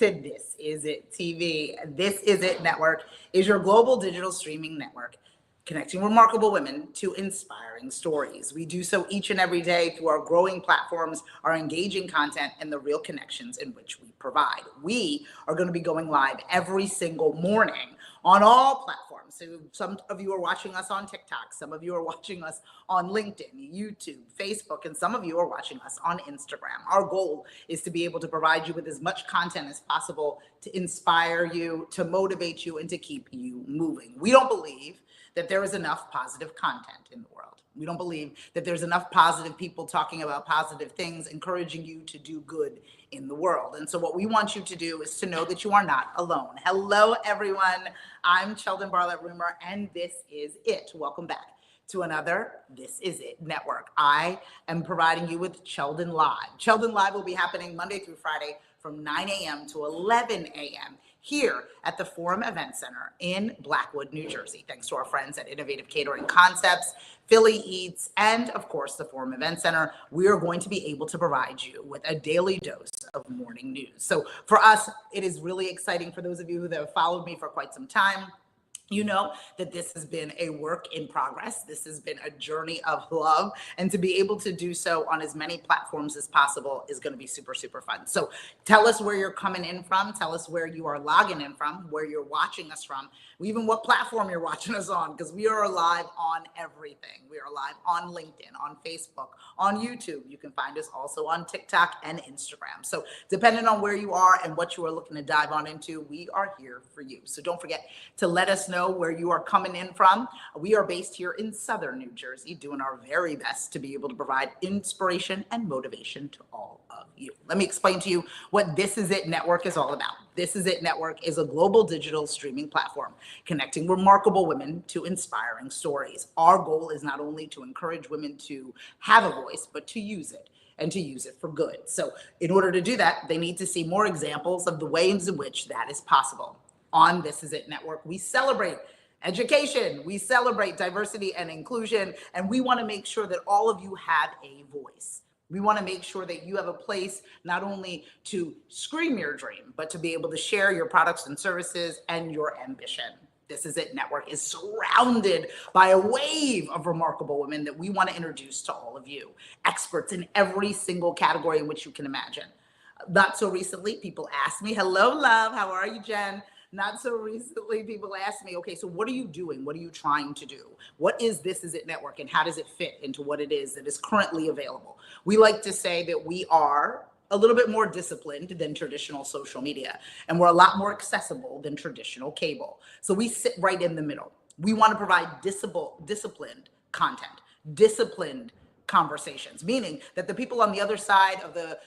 to This Is It TV. This Is It Network is your global digital streaming network, connecting remarkable women to inspiring stories. We do so each and every day through our growing platforms, our engaging content, and the real connections in which we provide. We are going to be going live every single morning on all platforms. So some of you are watching us on TikTok, some of you are watching us on LinkedIn, YouTube, Facebook, and some of you are watching us on Instagram. Our goal is to be able to provide you with as much content as possible to inspire you, to motivate you, and to keep you moving. We don't believe that there is enough positive content in the world. We don't believe that there's enough positive people talking about positive things, encouraging you to do good in the world. And so what we want you to do is to know that you are not alone. Hello, everyone. I'm Sheldon Bartlett Rumer, and this is it. Welcome back to another This Is It Network. I am providing you with Sheldon Live. Sheldon Live will be happening Monday through Friday from 9 a.m. to 11 a.m. here at the Forum Event Center in Blackwood, New Jersey. Thanks to our friends at Innovative Catering Concepts, Philly Eats, and of course the Forum Event Center, we are going to be able to provide you with a daily dose of morning news. So for us, it is really exciting. For those of you who have followed me for quite some time, you know that this has been a work in progress. This has been a journey of love, and to be able to do so on as many platforms as possible is going to be super, super fun. So tell us where you're coming in from. Tell us where you are logging in from, where you're watching us from, even what platform you're watching us on, because we are live on everything. We are live on LinkedIn, on Facebook, on YouTube. You can find us also on TikTok and Instagram. So depending on where you are and what you are looking to dive on into, we are here for you. So don't forget to let us know where you are coming in from. We are based here in Southern New Jersey, doing our very best to be able to provide inspiration and motivation to all of you. Let me explain to you what This Is It Network is all about. This Is It Network is a global digital streaming platform connecting remarkable women to inspiring stories. Our goal is not only to encourage women to have a voice, but to use it, and to use it for good. So in order to do that, they need to see more examples of the ways in which that is possible. On This Is It Network, we celebrate education, we celebrate diversity and inclusion, and we want to make sure that all of you have a voice. We want to make sure that you have a place not only to scream your dream, but to be able to share your products and services and your ambition. This Is It Network is surrounded by a wave of remarkable women that we want to introduce to all of you, experts in every single category in which you can imagine. Not so recently, people asked me, hello, love, how are you, Jen? Not so recently, people asked me, okay, so what are you doing? What are you trying to do? What is This Is It Network, and how does it fit into what it is that is currently available? We like to say that we are a little bit more disciplined than traditional social media, and we're a lot more accessible than traditional cable. So we sit right in the middle. We want to provide disciplined content, disciplined conversations, meaning that the people on the other side of the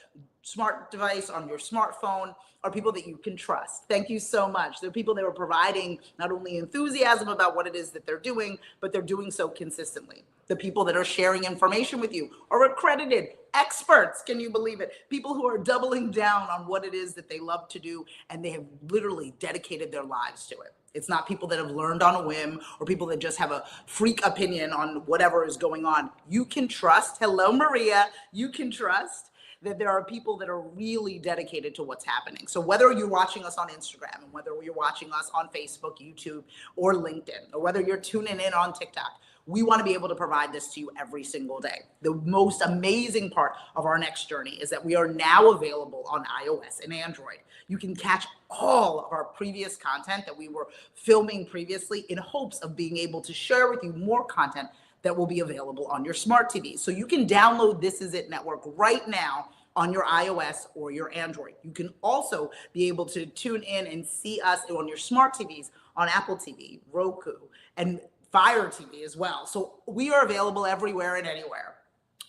smart device on your smartphone are people that you can trust. Thank you so much. They're people that are providing not only enthusiasm about what it is that they're doing, but they're doing so consistently. The people that are sharing information with you are accredited experts. Can you believe it? People who are doubling down on what it is that they love to do, and they have literally dedicated their lives to it. It's not people that have learned on a whim or people that just have a freak opinion on whatever is going on. You can trust, hello, Maria, you can trust that there are people that are really dedicated to what's happening. So whether you're watching us on Instagram, and whether you're watching us on Facebook, YouTube, or LinkedIn, or whether you're tuning in on TikTok, we want to be able to provide this to you every single day. The most amazing part of our next journey is that we are now available on iOS and Android. You can catch all of our previous content that we were filming previously in hopes of being able to share with you more content that will be available on your smart TV. So you can download This Is It Network right now on your iOS or your Android. You can also be able to tune in and see us on your smart TVs on Apple TV, Roku, and Fire TV as well. So we are available everywhere and anywhere.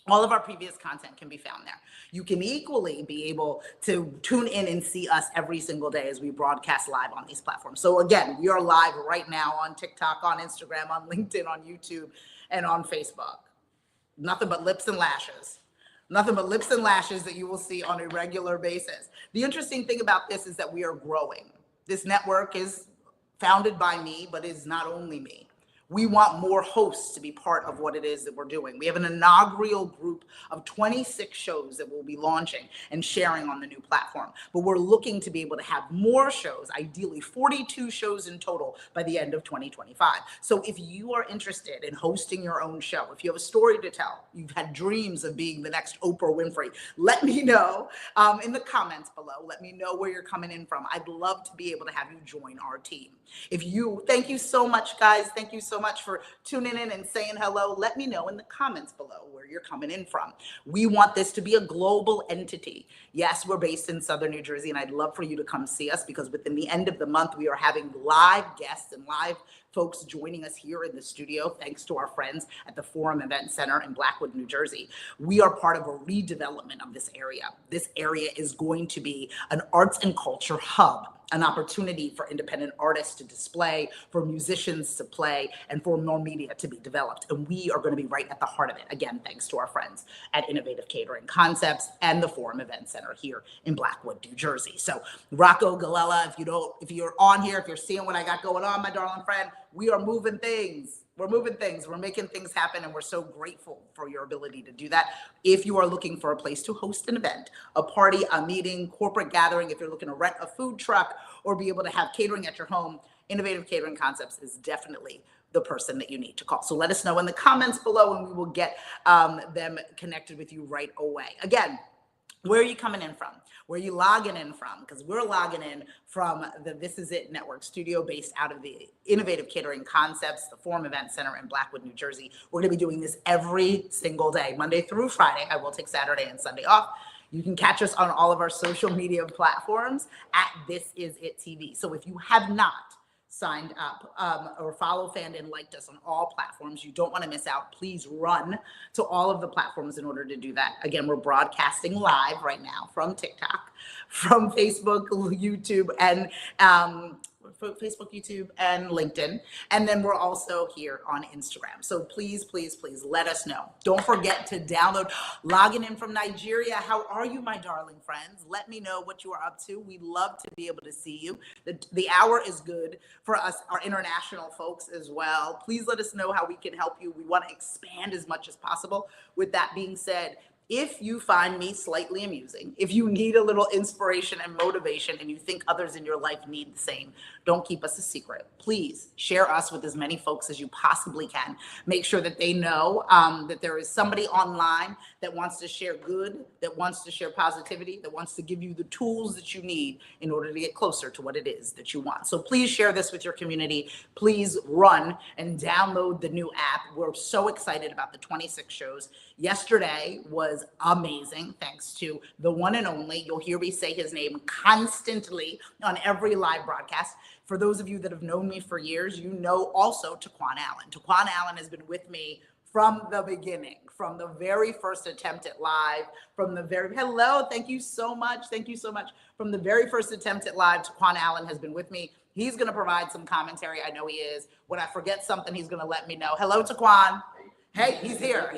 All of our previous content can be found there. You can equally be able to tune in and see us every single day as we broadcast live on these platforms. So again, we are live right now on TikTok, on Instagram, on LinkedIn, on YouTube, and on Facebook. Nothing but lips and lashes. Nothing but lips and lashes that you will see on a regular basis. The interesting thing about this is that we are growing. This network is founded by me, but is not only me. We want more hosts to be part of what it is that we're doing. We have an inaugural group of 26 shows that we'll be launching and sharing on the new platform. But we're looking to be able to have more shows, ideally 42 shows in total by the end of 2025. So if you are interested in hosting your own show, if you have a story to tell, you've had dreams of being the next Oprah Winfrey, let me know in the comments below. Let me know where you're coming in from. I'd love to be able to have you join our team. Thank you so much, guys. Thank you so much for tuning in and saying hello. Let me know in the comments below where you're coming in from. We want this to be a global entity. Yes, we're based in Southern New Jersey, and I'd love for you to come see us, because within the end of the month, we are having live guests and live folks joining us here in the studio, thanks to our friends at the Forum Event Center in Blackwood, New Jersey. We are part of a redevelopment of this area. This area is going to be an arts and culture hub, an opportunity for independent artists to display, for musicians to play, and for more media to be developed. And we are going to be right at the heart of it. Again, thanks to our friends at Innovative Catering Concepts and the Forum Event Center here in Blackwood, New Jersey. So Rocco Galella, if you're on here, if you're seeing what I got going on, my darling friend, we are moving things. We're moving things. We're making things happen, and we're so grateful for your ability to do that. If you are looking for a place to host an event, a party, a meeting, corporate gathering, if you're looking to rent a food truck or be able to have catering at your home, Innovative Catering Concepts is definitely the person that you need to call. So let us know in the comments below, and we will get them connected with you right away. Again, where are you coming in from? Where are you logging in from? Because we're logging in from the This Is It Network studio based out of the Innovative Catering Concepts, the Forum Event Center in Blackwood, New Jersey. We're going to be doing this every single day, Monday through Friday. I will take Saturday and Sunday off. You can catch us on all of our social media platforms at This Is It TV. So if you have not signed up or follow, fanned, and liked us on all platforms, you don't want to miss out. Please run to all of the platforms in order to do that. Again, we're broadcasting live right now from TikTok, from Facebook, YouTube, and LinkedIn. And then we're also here on Instagram. So please, please, please let us know. Don't forget to download. Logging in from Nigeria. How are you, my darling friends? Let me know what you are up to. We'd love to be able to see you. The hour is good for us, our international folks as well. Please let us know how we can help you. We want to expand as much as possible. With that being said, if you find me slightly amusing, if you need a little inspiration and motivation, and you think others in your life need the same, don't keep us a secret. Please share us with as many folks as you possibly can. Make sure that they know that there is somebody online that wants to share good, that wants to share positivity, that wants to give you the tools that you need in order to get closer to what it is that you want. So please share this with your community. Please run and download the new app. We're so excited about the 26 shows. Yesterday was amazing, thanks to the one and only, you'll hear me say his name constantly on every live broadcast. For those of you that have known me for years, you know also Taquan Allen. Taquan Allen has been with me from the beginning, from the very first attempt at live, hello, thank you so much. Thank you so much. From the very first attempt at live, Taquan Allen has been with me. He's going to provide some commentary. I know he is. When I forget something, he's going to let me know. Hello, Taquan. Hey, he's here,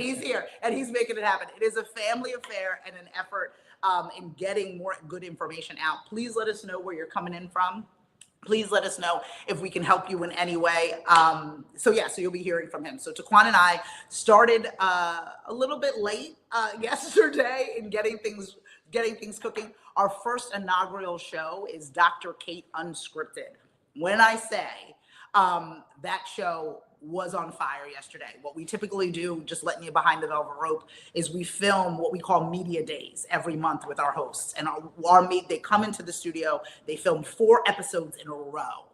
and he's making it happen. It is a family affair and an effort in getting more good information out. Please let us know where you're coming in from. Please let us know if we can help you in any way. So you'll be hearing from him. So Taquan and I started a little bit late yesterday in getting things cooking. Our first inaugural show is Dr. Kate Unscripted. When I say that show was on fire yesterday. What we typically do, just letting you behind the velvet rope, is we film what we call media days every month with our hosts. And they come into the studio, they film 4 episodes in a row.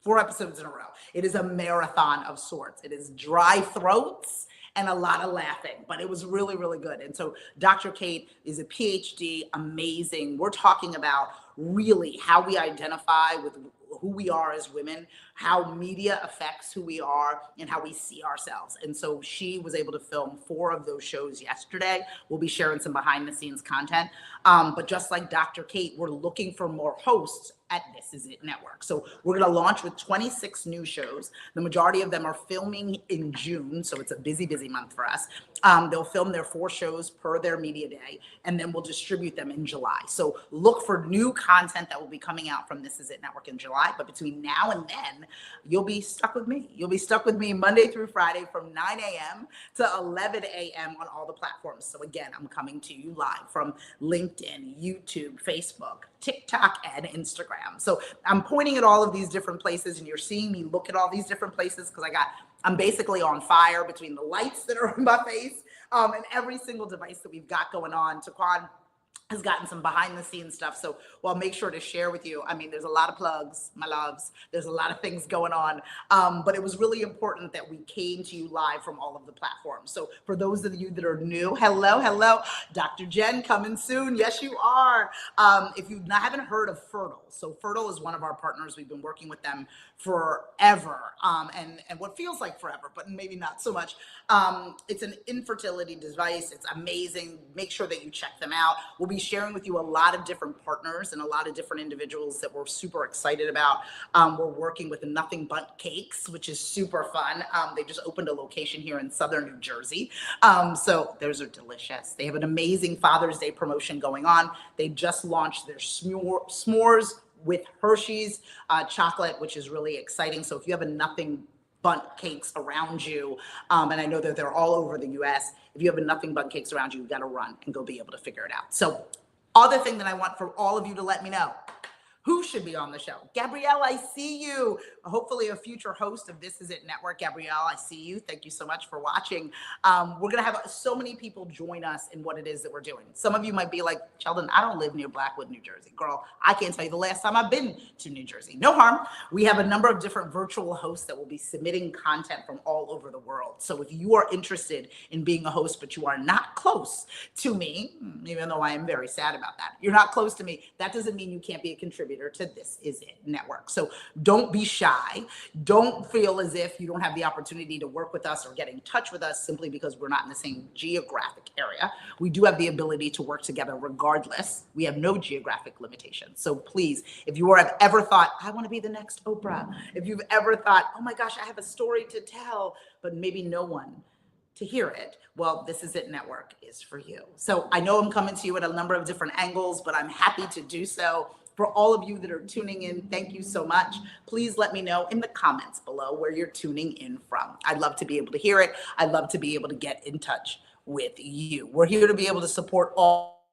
4 episodes in a row. It is a marathon of sorts. It is dry throats and a lot of laughing, but it was really, really good. And so Dr. Kate is a PhD, amazing. We're talking about really how we identify with who we are as women, how media affects who we are, and how we see ourselves. And so she was able to film 4 of those shows yesterday. We'll be sharing some behind the scenes content. But just like Dr. Kate, we're looking for more hosts at This Is It Network. So we're going to launch with 26 new shows. The majority of them are filming in June, so it's a busy, busy month for us. They'll film their 4 shows per their media day, and then we'll distribute them in July. So look for new content that will be coming out from This Is It Network in July. But between now and then, you'll be stuck with me. You'll be stuck with me Monday through Friday from 9 a.m. to 11 a.m. on all the platforms. So again, I'm coming to you live from LinkedIn, YouTube, Facebook, TikTok, and Instagram. So I'm pointing at all of these different places, and you're seeing me look at all these different places because I'm basically on fire between the lights that are on my face and every single device that we've got going on. Taquan has gotten some behind the scenes stuff. So I'll make sure to share with you. I mean, there's a lot of plugs, my loves. There's a lot of things going on. But it was really important that we came to you live from all of the platforms. So for those of you that are new, hello, Dr. Jen coming soon. Yes, you are. If you haven't heard of Fertile, so Fertile is one of our partners. We've been working with them forever. And what feels like forever, but maybe not so much. It's an infertility device. It's amazing. Make sure that you check them out. We'll be sharing with you a lot of different partners and a lot of different individuals that we're super excited about. We're working with Nothing But Cakes, which is super fun. They just opened a location here in Southern New Jersey. So those are delicious. They have an amazing Father's Day promotion going on. They just launched their s'mores with Hershey's chocolate, which is really exciting. So if you have a Nothing But Cakes around you, and I know that they're all over the US, if you have a Nothing But Cakes around you, you've got to run and go be able to figure it out. So other thing that I want for all of you to let me know, who should be on the show? Gabrielle, I see you. Hopefully a future host of This Is It Network. Gabrielle, I see you. Thank you so much for watching. We're going to have so many people join us in what it is that we're doing. Some of you might be like, Sheldon, I don't live near Blackwood, New Jersey. Girl, I can't tell you the last time I've been to New Jersey. No harm. We have a number of different virtual hosts that will be submitting content from all over the world. So if you are interested in being a host, but you are not close to me, even though I am very sad about that, you're not close to me, that doesn't mean you can't be a contributor to This Is It Network. So don't be shy. Don't feel as if you don't have the opportunity to work with us or get in touch with us simply because we're not in the same geographic area. We do have the ability to work together regardless. We have no geographic limitations. So please, if you have ever thought, I want to be the next Oprah, if you've ever thought, oh my gosh, I have a story to tell, but maybe no one to hear it, well, This Is It Network is for you. So I know I'm coming to you at a number of different angles, but I'm happy to do so. For all of you that are tuning in, thank you so much. Please let me know in the comments below where you're tuning in from. I'd love to be able to hear it. I'd love to be able to get in touch with you. We're here to be able to support all,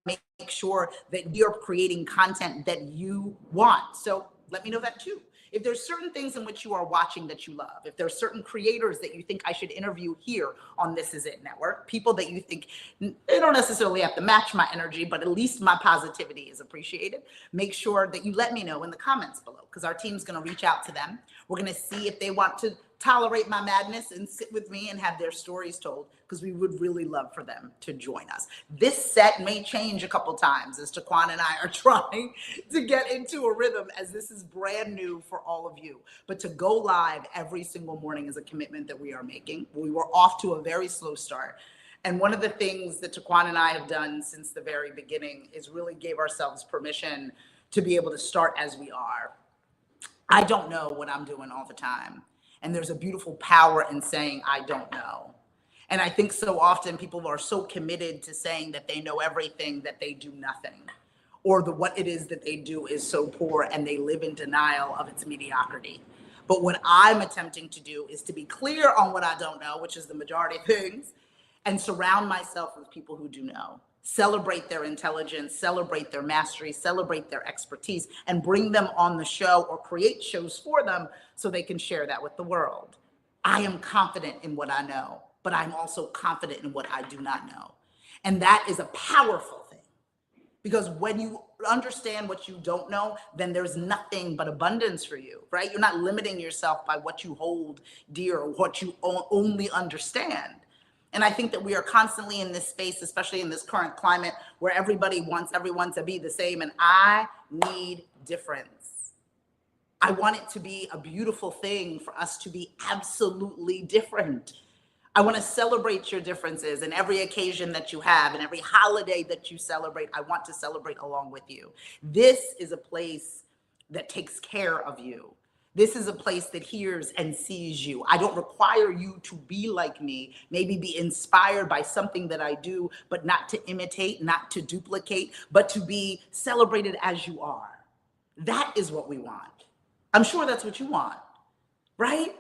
make sure that we are creating content that you want. So let me know that too. If there's certain things in which you are watching that you love, if there's certain creators that you think I should interview here on This Is It Network, people that you think they don't necessarily have to match my energy, but at least my positivity is appreciated, make sure that you let me know in the comments below, because our team's going to reach out to them. We're going to see if they want to tolerate my madness and sit with me and have their stories told, because we would really love for them to join us. This set may change a couple times as Taquan and I are trying to get into a rhythm, as this is brand new for all of you. But to go live every single morning is a commitment that we are making. We were off to a very slow start. And one of the things that Taquan and I have done since the very beginning is really gave ourselves permission to be able to start as we are. I don't know what I'm doing all the time. And there's a beautiful power in saying, I don't know. And I think so often people are so committed to saying that they know everything that they do nothing, or what it is that they do is so poor and they live in denial of its mediocrity. But what I'm attempting to do is to be clear on what I don't know, which is the majority of things, and surround myself with people who do know. Celebrate their intelligence, celebrate their mastery, celebrate their expertise, and bring them on the show or create shows for them so they can share that with the world. I am confident in what I know, but I'm also confident in what I do not know. And that is a powerful thing, because when you understand what you don't know, then there's nothing but abundance for you, right? You're not limiting yourself by what you hold dear or what you only understand. And I think that we are constantly in this space, especially in this current climate, where everybody wants everyone to be the same. And I need difference. I want it to be a beautiful thing for us to be absolutely different. I want to celebrate your differences and every occasion that you have and every holiday that you celebrate. I want to celebrate along with you. This is a place that takes care of you. This is a place that hears and sees you. I don't require you to be like me, maybe be inspired by something that I do, but not to imitate, not to duplicate, but to be celebrated as you are. That is what we want. I'm sure that's what you want, right?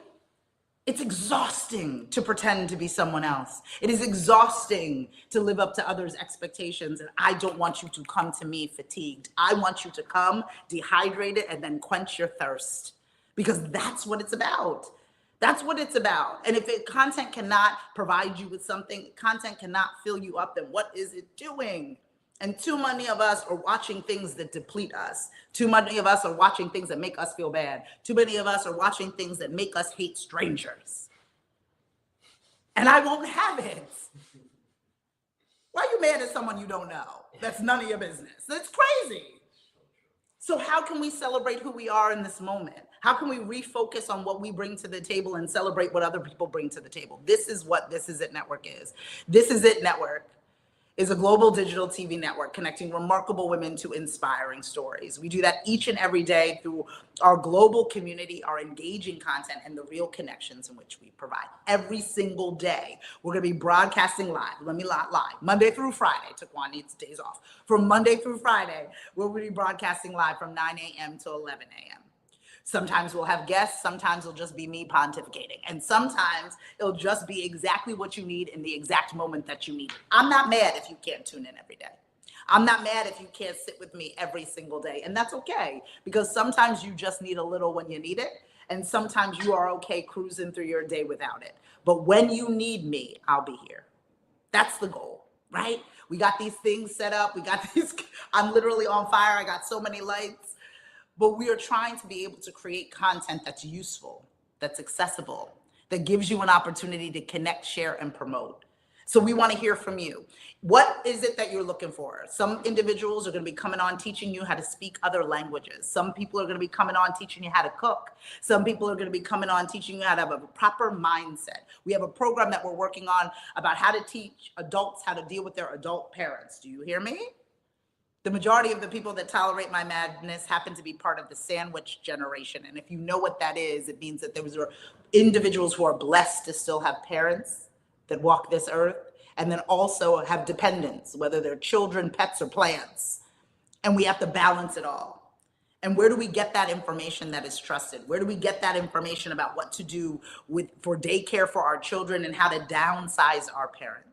It's exhausting to pretend to be someone else. It is exhausting to live up to others' expectations. And I don't want you to come to me fatigued. I want you to come dehydrated and then quench your thirst, because that's what it's about. That's what it's about. And if content cannot provide you with something, content cannot fill you up, then what is it doing? And too many of us are watching things that deplete us. Too many of us are watching things that make us feel bad. Too many of us are watching things that make us hate strangers. And I won't have it. Why are you mad at someone you don't know? That's none of your business. That's crazy. So how can we celebrate who we are in this moment? How can we refocus on what we bring to the table and celebrate what other people bring to the table? This is what This Is It Network is. This Is It Network is a global digital TV network connecting remarkable women to inspiring stories. We do that each and every day through our global community, our engaging content, and the real connections in which we provide. Every single day, we're gonna be broadcasting live. Let me lie, Monday through Friday. Taquan needs days off. From Monday through Friday, we're gonna be broadcasting live from 9 a.m. to 11 a.m. Sometimes we'll have guests, sometimes it'll just be me pontificating, and sometimes it'll just be exactly what you need in the exact moment that you need it. I'm not mad if you can't tune in every day. I'm not mad if you can't sit with me every single day, and that's okay, because sometimes you just need a little when you need it, and sometimes you are okay cruising through your day without it. But when you need me, I'll be here. That's the goal, right? We got these things set up. We got these, I'm literally on fire. I got so many lights. But we are trying to be able to create content that's useful, that's accessible, that gives you an opportunity to connect, share, and promote. So we want to hear from you. What is it that you're looking for? Some individuals are going to be coming on teaching you how to speak other languages. Some people are going to be coming on teaching you how to cook. Some people are going to be coming on teaching you how to have a proper mindset. We have a program that we're working on about how to teach adults how to deal with their adult parents. Do you hear me? The majority of the people that tolerate my madness happen to be part of the sandwich generation. And if you know what that is, it means that those are individuals who are blessed to still have parents that walk this earth, and then also have dependents, whether they're children, pets, or plants. And we have to balance it all. And where do we get that information that is trusted? Where do we get that information about what to do for daycare for our children and how to downsize our parents?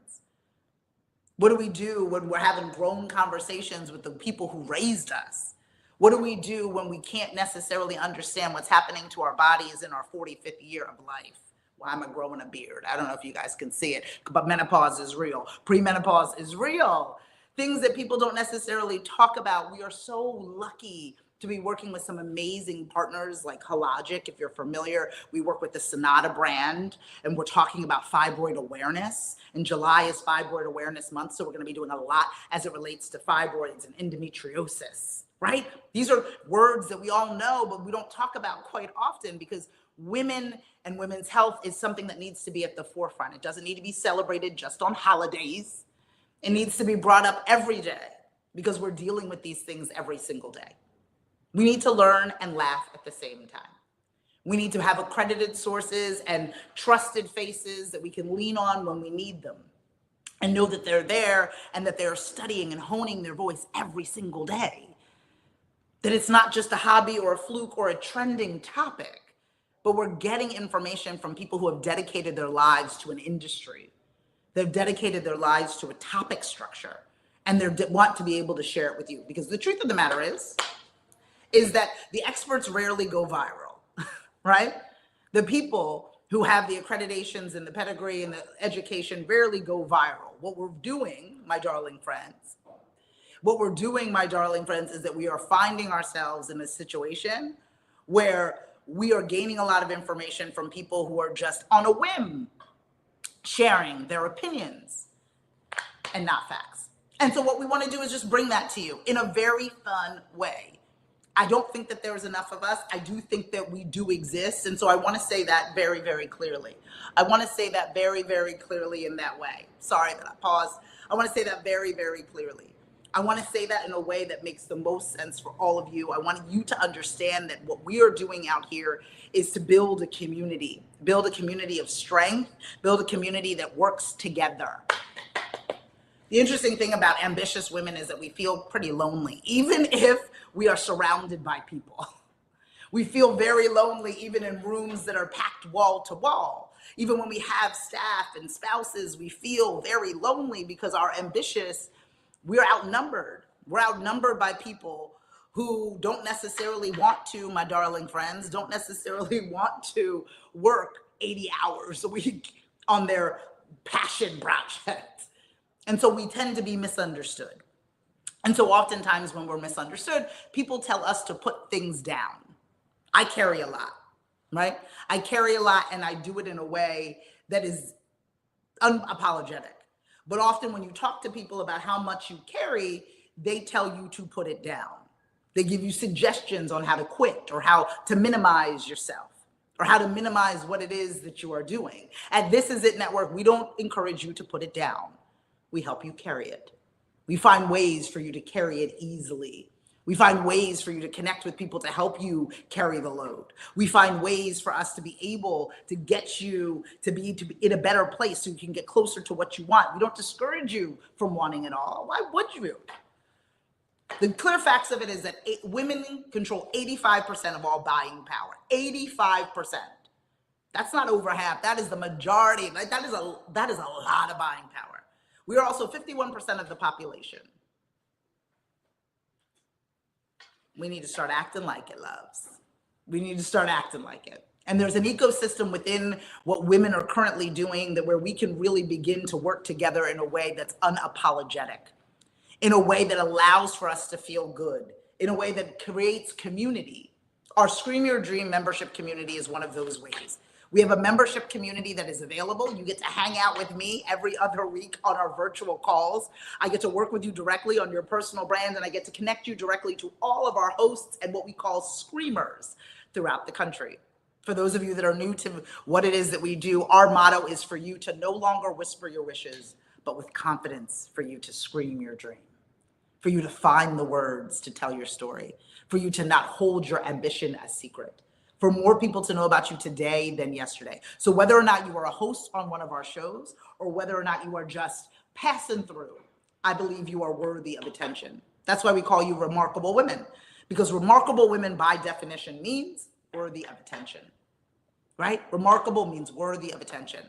What do we do when we're having grown conversations with the people who raised us? What do we do when we can't necessarily understand what's happening to our bodies in our 45th year of life? Why am I growing a beard? I don't know if you guys can see it, but menopause is real. Premenopause is real. Things that people don't necessarily talk about. We are so lucky to be working with some amazing partners like Hologic. If you're familiar, we work with the Sonata brand, and we're talking about fibroid awareness. And July is Fibroid Awareness Month, so we're going to be doing a lot as it relates to fibroids and endometriosis, right? These are words that we all know, but we don't talk about quite often, because women and women's health is something that needs to be at the forefront. It doesn't need to be celebrated just on holidays. It needs to be brought up every day, because we're dealing with these things every single day. We need to learn and laugh at the same time. We need to have accredited sources and trusted faces that we can lean on when we need them, and know that they're there and that they're studying and honing their voice every single day. That it's not just a hobby or a fluke or a trending topic, but we're getting information from people who have dedicated their lives to an industry. They've dedicated their lives to a topic structure, and they want to be able to share it with you. Because the truth of the matter is that the experts rarely go viral, right? The people who have the accreditations and the pedigree and the education rarely go viral. What we're doing, my darling friends, is that we are finding ourselves in a situation where we are gaining a lot of information from people who are just on a whim sharing their opinions and not facts. And so what we want to do is just bring that to you in a very fun way. I don't think that there's enough of us. I do think that we do exist. And so I want to say that very, very clearly. I want to say that very, very clearly in that way. Sorry that I paused. I want to say that very, very clearly. I want to say that in a way that makes the most sense for all of you. I want you to understand that what we are doing out here is to build a community of strength, build a community that works together. The interesting thing about ambitious women is that we feel pretty lonely, even if we are surrounded by people. We feel very lonely, even in rooms that are packed wall to wall. Even when we have staff and spouses, we feel very lonely because our ambitious, we're outnumbered. We're outnumbered by people who don't necessarily want to, my darling friends, don't necessarily want to work 80 hours a week on their passion projects. And so we tend to be misunderstood. And so oftentimes when we're misunderstood, people tell us to put things down. I carry a lot, right? I carry a lot, and I do it in a way that is unapologetic. But often when you talk to people about how much you carry, they tell you to put it down. They give you suggestions on how to quit or how to minimize yourself or how to minimize what it is that you are doing. At This Is It Network, we don't encourage you to put it down. We help you carry it. We find ways for you to carry it easily. We find ways for you to connect with people to help you carry the load. We find ways for us to be able to get you to be in a better place so you can get closer to what you want. We don't discourage you from wanting it all. Why would you? The clear facts of it is that women control 85% of all buying power. 85%. That's not over half. That is the majority. Like, that is a lot of buying power. We are also 51% of the population. We need to start acting like it, loves. We need to start acting like it. And there's an ecosystem within what women are currently doing that where we can really begin to work together in a way that's unapologetic, in a way that allows for us to feel good, in a way that creates community. Our Scream Your Dream membership community is one of those ways. We have a membership community that is available. You get to hang out with me every other week on our virtual calls. I get to work with you directly on your personal brand, and I get to connect you directly to all of our hosts and what we call screamers throughout the country. For those of you that are new to what it is that we do, our motto is for you to no longer whisper your wishes, but with confidence for you to scream your dream, for you to find the words to tell your story, for you to not hold your ambition as secret, for more people to know about you today than yesterday. So whether or not you are a host on one of our shows or whether or not you are just passing through, I believe you are worthy of attention. That's why we call you remarkable women, because remarkable women by definition means worthy of attention, right? Remarkable means worthy of attention.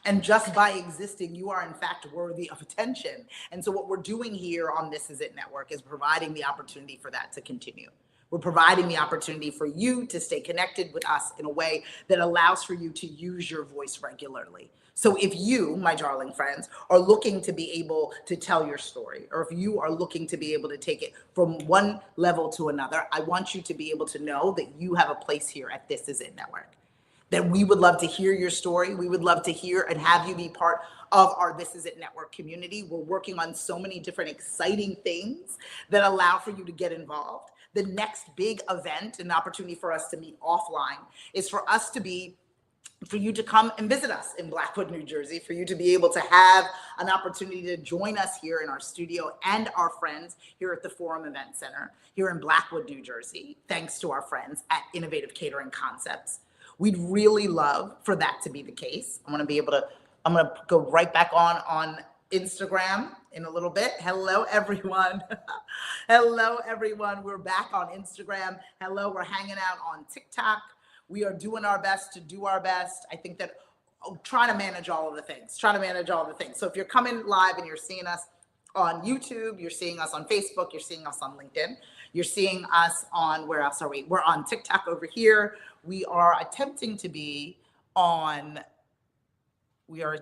And just by existing, you are in fact worthy of attention. And so what we're doing here on This Is It Network is providing the opportunity for that to continue. We're providing the opportunity for you to stay connected with us in a way that allows for you to use your voice regularly. So if you, my darling friends, are looking to be able to tell your story, or if you are looking to be able to take it from one level to another, I want you to be able to know that you have a place here at This Is It Network. That we would love to hear your story. We would love to hear and have you be part of our This Is It Network community. We're working on so many different exciting things that allow for you to get involved. The next big event, an opportunity for us to meet offline, is for you to come and visit us in Blackwood, New Jersey, for you to be able to have an opportunity to join us here in our studio and our friends here at the Forum Event Center here in Blackwood, New Jersey, thanks to our friends at Innovative Catering Concepts. We'd really love for that to be the case. I'm going to go right back on Instagram in a little bit. Hello, everyone. Hello, everyone. We're back on Instagram. Hello, we're hanging out on TikTok. We are doing our best to do our best. I think that trying to manage all of the things, So if you're coming live and you're seeing us on YouTube, you're seeing us on Facebook, you're seeing us on LinkedIn, you're seeing us on, where else are we? We're on TikTok over here. We are attempting to be on, where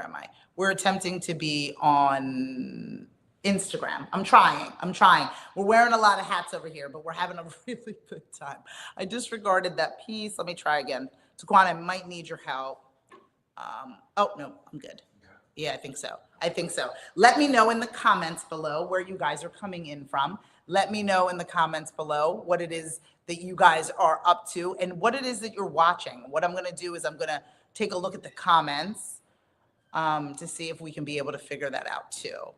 am I? We're attempting to be on Instagram. I'm trying. We're wearing a lot of hats over here, but we're having a really good time. I disregarded that piece. Let me try again. Taquan, I might need your help. Oh, no, I'm good. Yeah, I think so. I think so. Let me know in the comments below where you guys are coming in from. Let me know in the comments below what it is that you guys are up to and what it is that you're watching. What I'm going to do is I'm going to take a look at the comments to see if we can be able to figure that out too.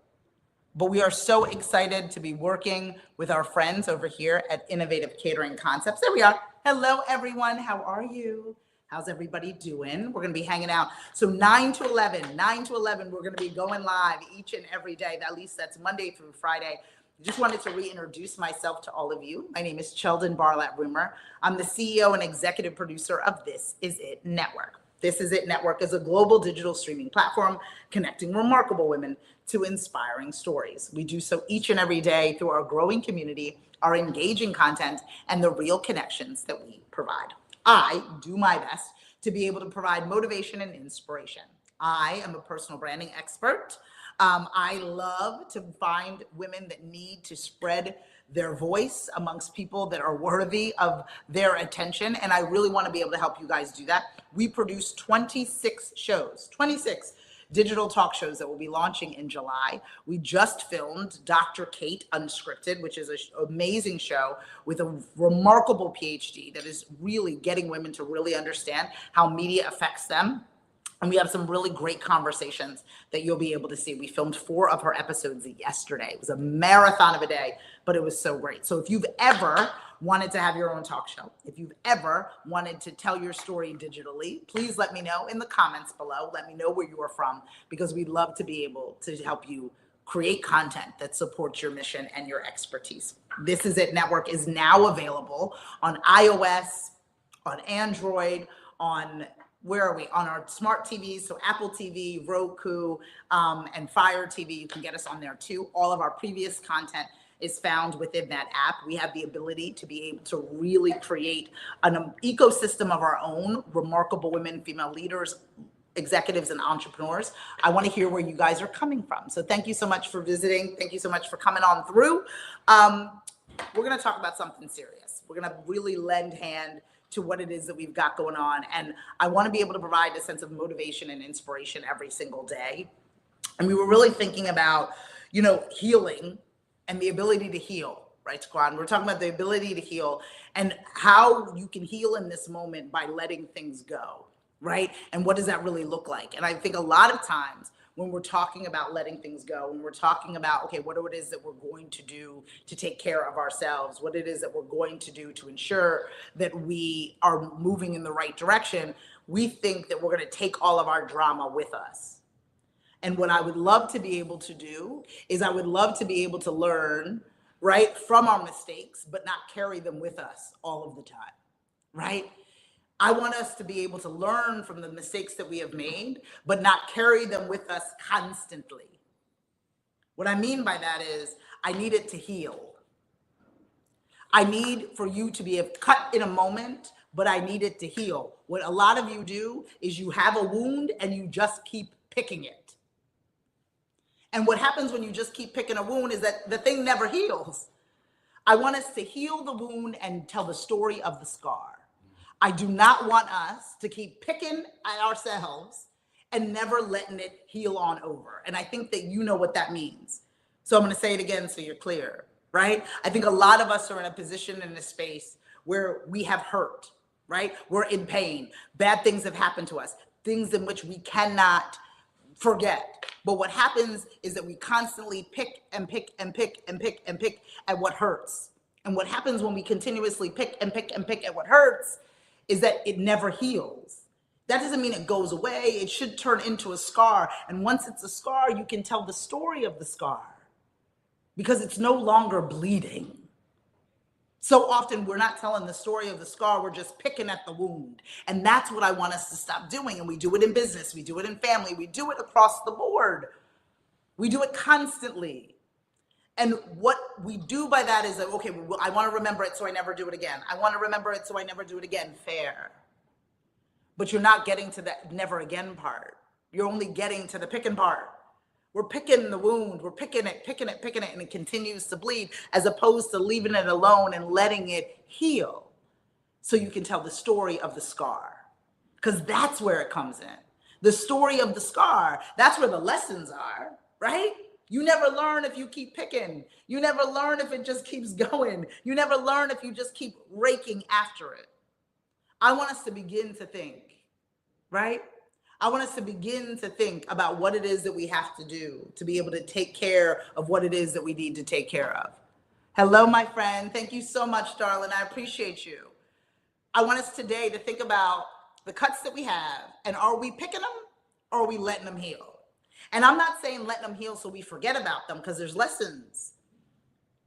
But we are so excited to be working with our friends over here at Innovative Catering Concepts. There we are. Hello, everyone. How are you? How's everybody doing? We're going to be hanging out. So 9 to 11, we're going to be going live each and every day. At least that's Monday through Friday. Just wanted to reintroduce myself to all of you. My name is Cheldon Barlatt-Rumer. I'm the CEO and executive producer of This Is It Network. This Is It Network is a global digital streaming platform connecting remarkable women to inspiring stories. We do so each and every day through our growing community, our engaging content, and the real connections that we provide. I do my best to be able to provide motivation and inspiration. I am a personal branding expert. I love to find women that need to spread their voice amongst people that are worthy of their attention. And I really want to be able to help you guys do that. We produce 26 shows, 26 digital talk shows that will be launching in July. We just filmed Dr. Kate Unscripted, which is an amazing show with a remarkable PhD that is really getting women to really understand how media affects them. And we have some really great conversations that you'll be able to see. We filmed 4 of her episodes yesterday. It was a marathon of a day, but it was so great. So if you've ever wanted to have your own talk show, if you've ever wanted to tell your story digitally, please let me know in the comments below. Let me know where you are from, because we'd love to be able to help you create content that supports your mission and your expertise. This Is It Network is now available on iOS, on Android, on where are we? On our smart TVs, so Apple TV, Roku, and Fire TV. You can get us on there too. All of our previous content is found within that app. We have the ability to be able to really create an ecosystem of our own, remarkable women, female leaders, executives, and entrepreneurs. I want to hear where you guys are coming from. So thank you so much for visiting. Thank you so much for coming on through. We're going to talk about something serious. We're going to really lend hand to what it is that we've got going on. And I want to be able to provide a sense of motivation and inspiration every single day. And we were really thinking about, healing and the ability to heal, right, Taquan? We're talking about the ability to heal and how you can heal in this moment by letting things go, right? And what does that really look like? And I think a lot of times when we're talking about letting things go, when we're talking about, okay, what it is that we're going to do to take care of ourselves, what it is that we're going to do to ensure that we are moving in the right direction, we think that we're going to take all of our drama with us. And what I would love to be able to do is I would love to be able to learn, right, from our mistakes, but not carry them with us all of the time, right? I want us to be able to learn from the mistakes that we have made, but not carry them with us constantly. What I mean by that is I need it to heal. I need for you to be cut in a moment, but I need it to heal. What a lot of you do is you have a wound and you just keep picking it. And what happens when you just keep picking a wound is that the thing never heals. I want us to heal the wound and tell the story of the scar. I do not want us to keep picking at ourselves and never letting it heal on over. And I think that you know what that means. So I'm going to say it again so you're clear, right? I think a lot of us are in a position in a space where we have hurt, right? We're in pain. Bad things have happened to us, things in which we cannot forget. But what happens is that we constantly pick and pick and pick and pick and pick at what hurts. And what happens when we continuously pick and pick and pick at what hurts is that it never heals. That doesn't mean it goes away. It should turn into a scar. And once it's a scar, you can tell the story of the scar because it's no longer bleeding. So often we're not telling the story of the scar, we're just picking at the wound. And that's what I want us to stop doing. And we do it in business, we do it in family, we do it across the board. We do it constantly. And what we do by that is, okay, I want to remember it so I never do it again. I want to remember it so I never do it again. Fair. But you're not getting to that never again part. You're only getting to the picking part. We're picking the wound. We're picking it, and it continues to bleed, as opposed to leaving it alone and letting it heal so you can tell the story of the scar. Because that's where it comes in. The story of the scar, that's where the lessons are, right? You never learn if you keep picking. You never learn if it just keeps going. You never learn if you just keep raking after it. I want us to begin to think, right? I want us to begin to think about what it is that we have to do to be able to take care of what it is that we need to take care of. Hello, my friend. Thank you so much, darling. I appreciate you. I want us today to think about the cuts that we have, and are we picking them or are we letting them heal? And I'm not saying letting them heal so we forget about them, because there's lessons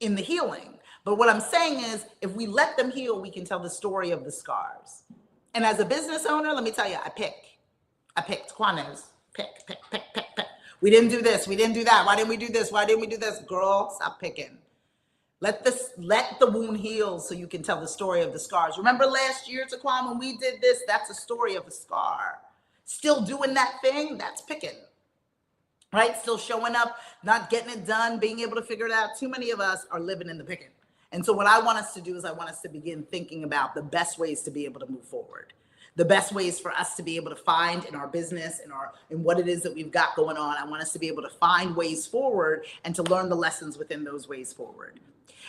in the healing. But what I'm saying is, if we let them heal, we can tell the story of the scars. And as a business owner, let me tell you, I picked Quanez. Pick. We didn't do this. We didn't do that. Why didn't we do this? Why didn't we do this? Girl, stop picking. Let the wound heal so you can tell the story of the scars. Remember last year, Taquan, when we did this, that's a story of a scar. Still doing that thing, that's picking, right? Still showing up, not getting it done, being able to figure it out. Too many of us are living in the picking. And so what I want us to do is I want us to begin thinking about the best ways to be able to move forward. The best ways for us to be able to find in our business, in what it is that we've got going on. I want us to be able to find ways forward and to learn the lessons within those ways forward.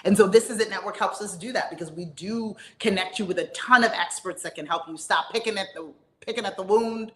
And so This Is It Network helps us do that, because we do connect you with a ton of experts that can help you stop picking at the wound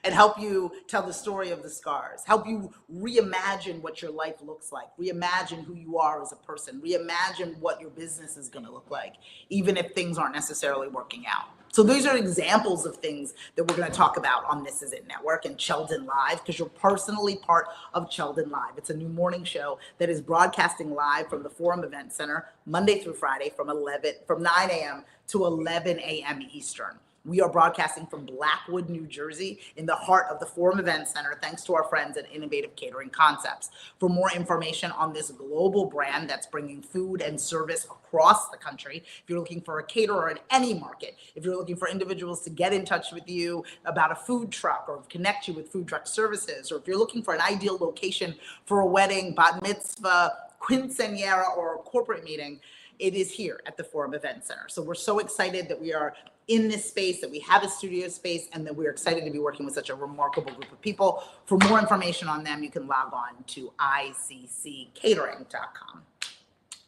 and help you tell the story of the scars, help you reimagine what your life looks like, reimagine who you are as a person, reimagine what your business is going to look like, even if things aren't necessarily working out. So these are examples of things that we're going to talk about on This Is It Network and Cheldon Live, because you're personally part of Cheldon Live. It's a new morning show that is broadcasting live from the Forum Event Center Monday through Friday from 9 a.m. to 11 a.m. Eastern. We are broadcasting from Blackwood, New Jersey, in the heart of the Forum Event Center, thanks to our friends at Innovative Catering Concepts. For more information on this global brand that's bringing food and service across the country, if you're looking for a caterer in any market, if you're looking for individuals to get in touch with you about a food truck or connect you with food truck services, or if you're looking for an ideal location for a wedding, bat mitzvah, quinceañera, or a corporate meeting, it is here at the Forum Event Center. So we're so excited that we are in this space, that we have a studio space, and that we're excited to be working with such a remarkable group of people. For more information on them, you can log on to icccatering.com.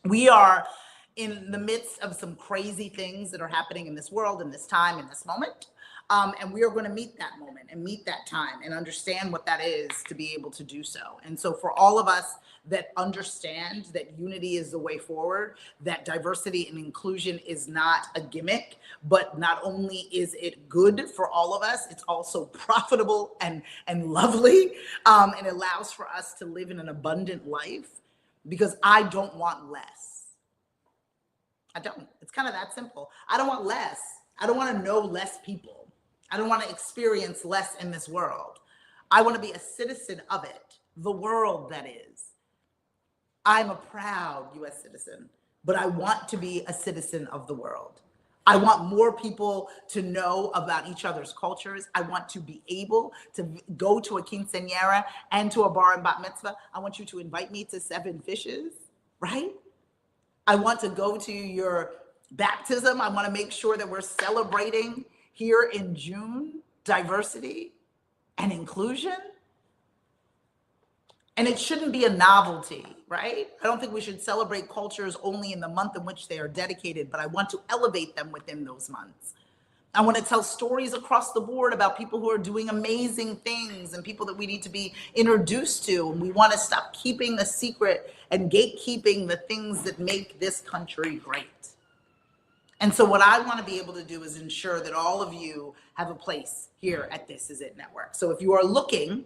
We are in the midst of some crazy things that are happening in this world, in this time, in this moment. And we are going to meet that moment and meet that time and understand what that is to be able to do so. And so for all of us that understand that unity is the way forward, that diversity and inclusion is not a gimmick, but not only is it good for all of us, it's also profitable and lovely, and allows for us to live in an abundant life, because I don't want less. I don't. It's kind of that simple. I don't want less. I don't want to know less people. I don't want to experience less in this world. I want to be a citizen of it, the world that is. I'm a proud U.S. citizen, but I want to be a citizen of the world. I want more people to know about each other's cultures. I want to be able to go to a quinceañera and to a bar and bat mitzvah. I want you to invite me to 7 Fishes, right? I want to go to your baptism. I want to make sure that we're celebrating here in June diversity and inclusion. And it shouldn't be a novelty, right? I don't think we should celebrate cultures only in the month in which they are dedicated, but I want to elevate them within those months. I want to tell stories across the board about people who are doing amazing things and people that we need to be introduced to. And we want to stop keeping a secret and gatekeeping the things that make this country great. And so what I want to be able to do is ensure that all of you have a place here at This Is It Network. So if you are looking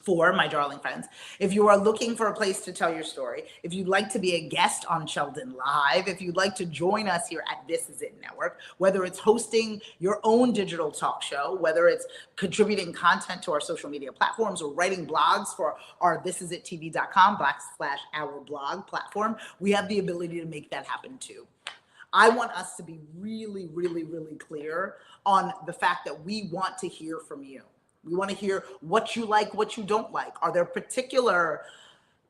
for, my darling friends, if you are looking for a place to tell your story, if you'd like to be a guest on Cheldon Live, if you'd like to join us here at This Is It Network, whether it's hosting your own digital talk show, whether it's contributing content to our social media platforms or writing blogs for our thisisitTV.com/our blog platform, we have the ability to make that happen too. I want us to be really, really, really clear on the fact that we want to hear from you. We want to hear what you like, what you don't like. Are there particular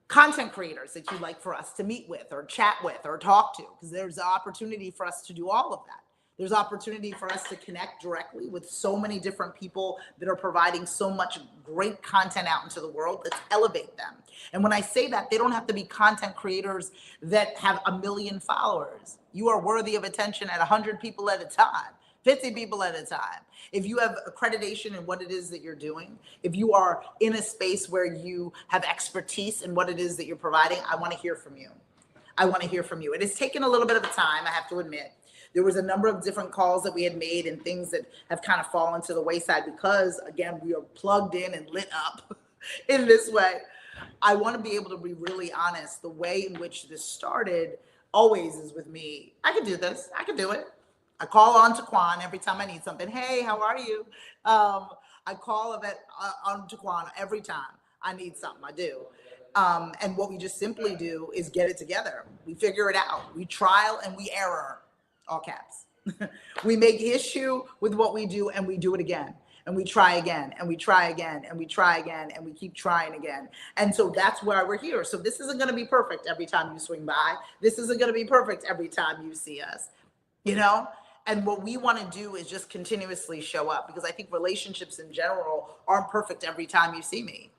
content creators that you'd like for us to meet with or chat with or talk to? Because there's an opportunity for us to do all of that. There's opportunity for us to connect directly with so many different people that are providing so much great content out into the world. Let's elevate them. And when I say that, they don't have to be content creators that have 1 million followers. You are worthy of attention at 100 people at a time, 50 people at a time. If you have accreditation in what it is that you're doing, if you are in a space where you have expertise in what it is that you're providing, I want to hear from you. I want to hear from you. It has taken a little bit of a time, I have to admit. There was a number of different calls that we had made and things that have kind of fallen to the wayside because, again, we are plugged in and lit up in this way. I want to be able to be really honest. The way in which this started always is with me. I can do this. I can do it. I call on Taquan every time I need something. Hey, how are you? I call on Taquan every time I need something. I do. And what we just simply do is get it together. We figure it out. We trial and we error. All caps. We make issue with what we do and we do it again. And we try again and we try again and we try again and we keep trying again. And so that's why we're here. So this isn't going to be perfect every time you swing by. This isn't going to be perfect every time you see us, you know? And what we want to do is just continuously show up, because I think relationships in general aren't perfect every time you see me.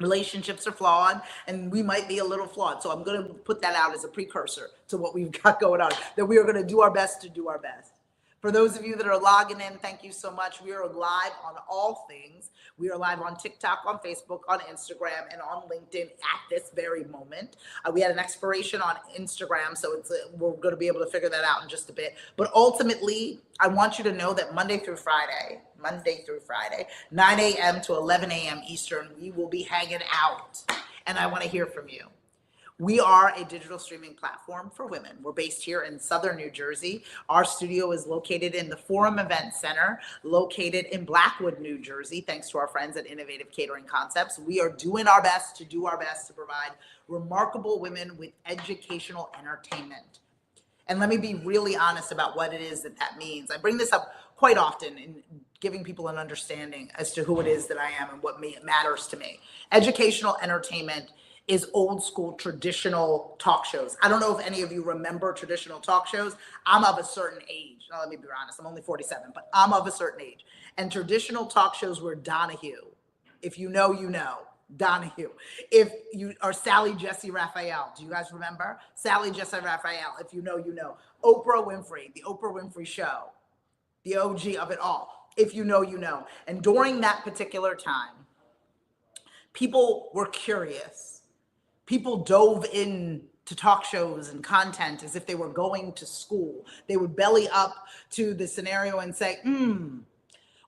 Relationships are flawed and we might be a little flawed. So I'm going to put that out as a precursor to what we've got going on, that we are going to do our best to do our best. For those of you that are logging in, thank you so much. We are live on all things. We are live on TikTok, on Facebook, on Instagram, and on LinkedIn at this very moment. We had an expiration on Instagram, so we're going to be able to figure that out in just a bit. But ultimately, I want you to know that Monday through Friday, 9 a.m. to 11 a.m. Eastern, we will be hanging out. And I want to hear from you. We are a digital streaming platform for women. We're based here in Southern New Jersey. Our studio is located in the Forum Event Center, located in Blackwood, New Jersey, thanks to our friends at Innovative Catering Concepts. We are doing our best to provide remarkable women with educational entertainment. And let me be really honest about what it is that means. I bring this up quite often in giving people an understanding as to who it is that I am and what matters to me. Educational entertainment is old school traditional talk shows. I don't know if any of you remember traditional talk shows. I'm of a certain age. Now, let me be honest, I'm only 47, but I'm of a certain age. And traditional talk shows were Donahue. If you know, you know. Donahue. If you are Sally Jessy Raphael, do you guys remember? Sally Jessy Raphael, if you know, you know. Oprah Winfrey, the Oprah Winfrey Show, the OG of it all. If you know, you know. And during that particular time, people were curious. People dove in to talk shows and content as if they were going to school. They would belly up to the scenario and say,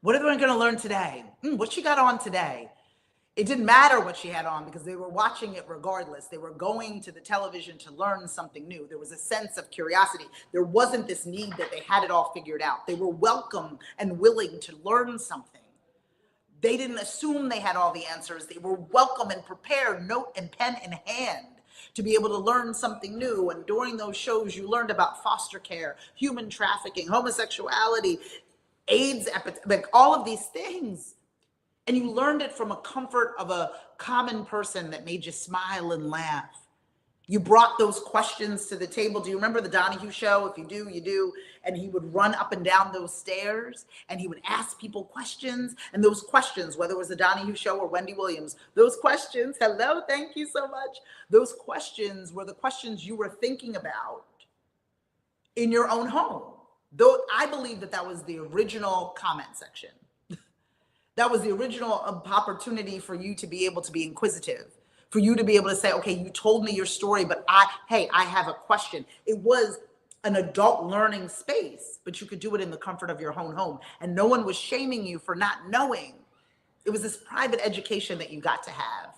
what are they going to learn today? What she got on today? It didn't matter what she had on because they were watching it regardless. They were going to the television to learn something new. There was a sense of curiosity. There wasn't this need that they had it all figured out. They were welcome and willing to learn something. They didn't assume they had all the answers. They were welcome and prepared, note and pen in hand, to be able to learn something new. And during those shows, you learned about foster care, human trafficking, homosexuality, AIDS epidemic, all of these things. And you learned it from a comfort of a common person that made you smile and laugh. You brought those questions to the table. Do you remember the Donahue Show? If you do, you do. And he would run up and down those stairs and he would ask people questions. And those questions, whether it was the Donahue Show or Wendy Williams, those questions, hello, thank you so much. Those questions were the questions you were thinking about in your own home. Though I believe that was the original comment section. That was the original opportunity for you to be able to be inquisitive. For you to be able to say, okay, you told me your story, but I have a question. It was an adult learning space, but you could do it in the comfort of your own home. And no one was shaming you for not knowing. It was this private education that you got to have.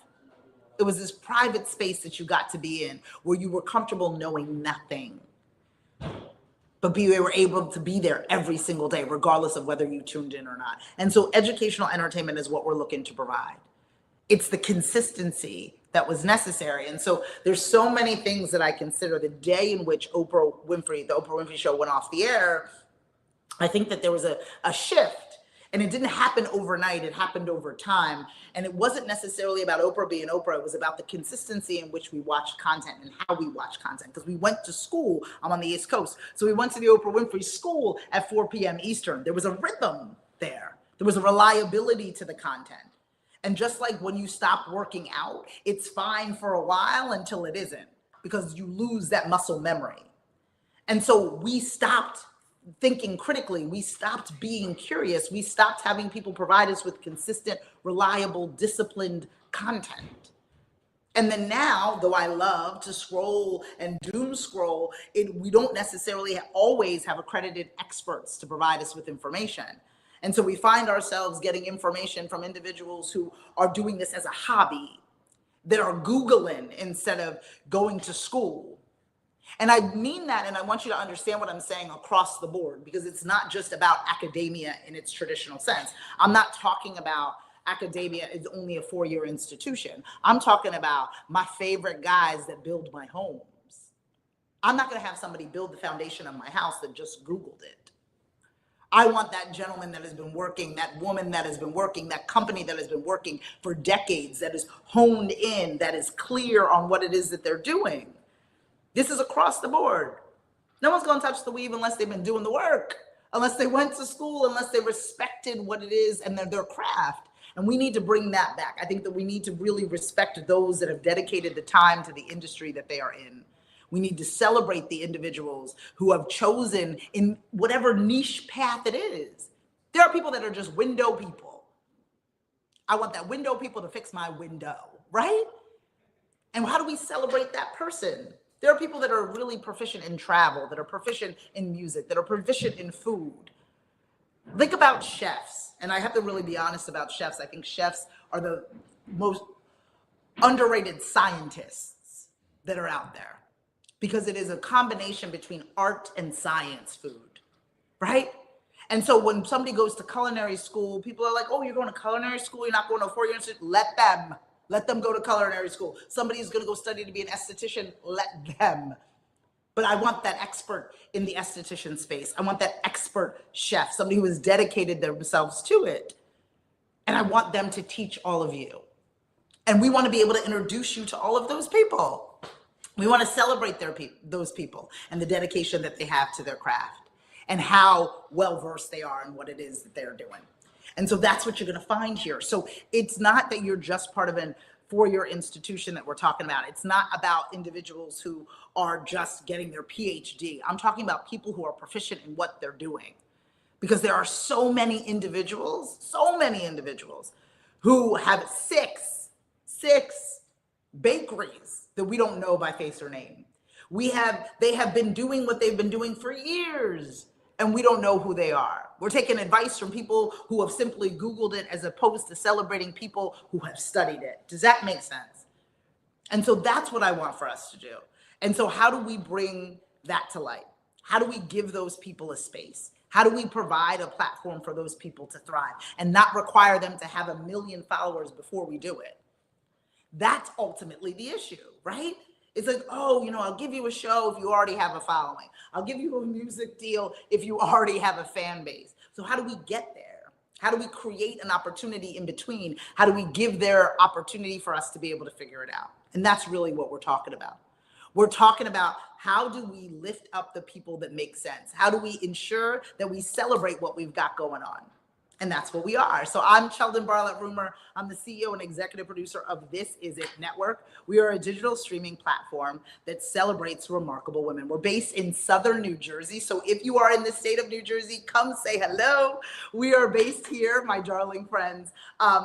It was this private space that you got to be in where you were comfortable knowing nothing. But we were able to be there every single day, regardless of whether you tuned in or not. And so educational entertainment is what we're looking to provide. It's the consistency that was necessary. And so there's so many things that I consider the day in which the Oprah Winfrey Show went off the air. I think that there was a shift. And it didn't happen overnight, it happened over time. And it wasn't necessarily about Oprah being Oprah, it was about the consistency in which we watched content and how we watched content. Because we went to school, I'm on the East Coast, so we went to the Oprah Winfrey School at 4 p.m. Eastern. There was a rhythm there, there was a reliability to the content. And just like when you stop working out, it's fine for a while until it isn't, because you lose that muscle memory. And so we stopped thinking critically, we stopped being curious, we stopped having people provide us with consistent, reliable, disciplined content. And then now, though I love to scroll and doom scroll, we don't necessarily always have accredited experts to provide us with information. And so we find ourselves getting information from individuals who are doing this as a hobby, that are Googling instead of going to school. And I mean that, and I want you to understand what I'm saying across the board, because it's not just about academia in its traditional sense. I'm not talking about academia is only a 4-year institution. I'm talking about my favorite guys that build my homes. I'm not going to have somebody build the foundation of my house that just Googled it. I want that gentleman that has been working, that woman that has been working, that company that has been working for decades, that is honed in, that is clear on what it is that they're doing. This is across the board. No one's going to touch the weave unless they've been doing the work, unless they went to school, unless they respected what it is and their craft. And we need to bring that back. I think that we need to really respect those that have dedicated the time to the industry that they are in. We need to celebrate the individuals who have chosen in whatever niche path it is. There are people that are just window people. I want that window people to fix my window, right? And how do we celebrate that person? There are people that are really proficient in travel, that are proficient in music, that are proficient in food. Think about chefs. And I have to really be honest about chefs. I think chefs are the most underrated scientists that are out there, because it is a combination between art and science food, right? And so when somebody goes to culinary school, people are like, oh, you're going to culinary school? You're not going to a 4-year institute? Let them go to culinary school. Somebody's going to go study to be an esthetician. Let them. But I want that expert in the esthetician space. I want that expert chef, somebody who has dedicated themselves to it. And I want them to teach all of you. And we want to be able to introduce you to all of those people. We want to celebrate those people and the dedication that they have to their craft and how well-versed they are in what it is that they're doing. And so that's what you're going to find here. So it's not that you're just part of a 4-year institution that we're talking about. It's not about individuals who are just getting their PhD. I'm talking about people who are proficient in what they're doing. Because there are so many individuals who have six bakeries that we don't know by face or name. They have been doing what they've been doing for years, and we don't know who they are. We're taking advice from people who have simply Googled it, as opposed to celebrating people who have studied it. Does that make sense? And so that's what I want for us to do. And so how do we bring that to light? How do we give those people a space? How do we provide a platform for those people to thrive and not require them to have 1 million followers before we do it? That's ultimately the issue, right? It's like, oh, I'll give you a show if you already have a following. I'll give you a music deal if you already have a fan base. So how do we get there? How do we create an opportunity in between? How do we give their opportunity for us to be able to figure it out? And that's really what we're talking about. We're talking about, how do we lift up the people that make sense? How do we ensure that we celebrate what we've got going on? And that's what we are. So I'm Sheldon Barlett-Rumer. I'm the CEO and executive producer of This Is It Network. We are a digital streaming platform that celebrates remarkable women. We're based in Southern New Jersey. So if you are in the state of New Jersey, come say hello. We are based here, my darling friends,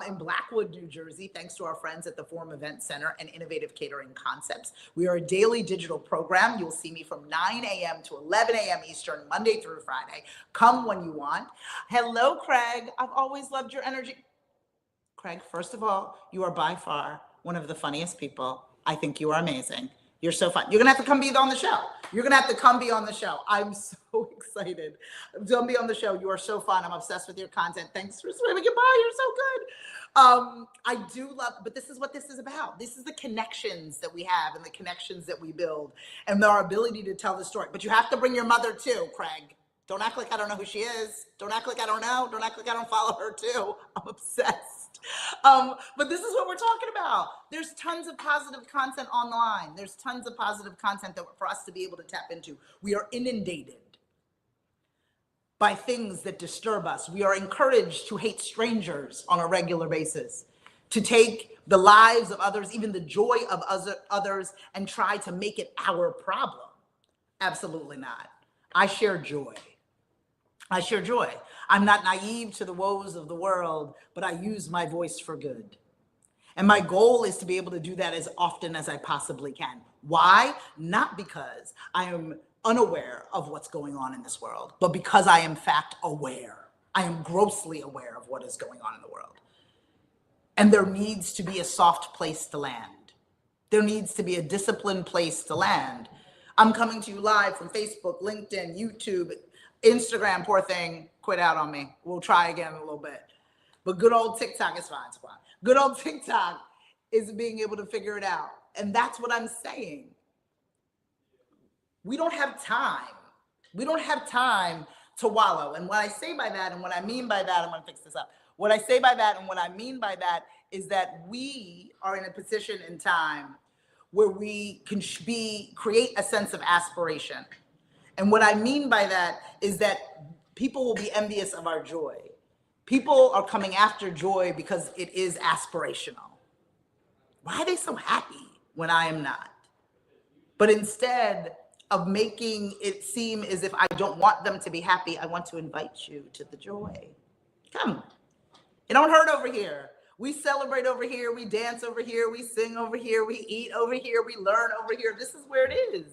in Blackwood, New Jersey, thanks to our friends at the Forum Event Center and Innovative Catering Concepts. We are a daily digital program. You'll see me from 9 a.m. to 11 a.m. Eastern, Monday through Friday. Come when you want. Hello, Craig. I've always loved your energy. Craig, first of all, you are by far one of the funniest people. I think you are amazing. You're so fun. You're going to have to come be on the show. You're going to have to come be on the show. I'm so excited. Come be on the show. You are so fun. I'm obsessed with your content. Thanks for swimming it by. You're so good. I do love, but this is what this is about. This is the connections that we have and the connections that we build and our ability to tell the story. But you have to bring your mother too, Craig. Don't act like I don't know who she is. Don't act like I don't know. Don't act like I don't follow her too. I'm obsessed. But this is what we're talking about. There's tons of positive content online. There's tons of positive content that for us to be able to tap into. We are inundated by things that disturb us. We are encouraged to hate strangers on a regular basis, to take the lives of others, even the joy of others, and try to make it our problem. Absolutely not. I share joy. I share joy. I'm not naive to the woes of the world, but I use my voice for good. And my goal is to be able to do that as often as I possibly can. Why? Not because I am unaware of what's going on in this world, but because I am in fact aware. I am grossly aware of what is going on in the world. And there needs to be a soft place to land. There needs to be a disciplined place to land. I'm coming to you live from Facebook, LinkedIn, YouTube, Instagram. Poor thing, quit out on me. We'll try again in a little bit. But good old TikTok is fine, Squad. Good old TikTok is being able to figure it out. And that's what I'm saying. We don't have time. We don't have time to wallow. And what I say by that, and what I mean by that, I'm gonna fix this up. What I say by that, and what I mean by that, is that we are in a position in time where we can create a sense of aspiration. And what I mean by that is that people will be envious of our joy. People are coming after joy because it is aspirational. Why are they so happy when I am not? But instead of making it seem as if I don't want them to be happy, I want to invite you to the joy. Come. It don't hurt over here. We celebrate over here. We dance over here. We sing over here. We eat over here. We learn over here. This is where it is.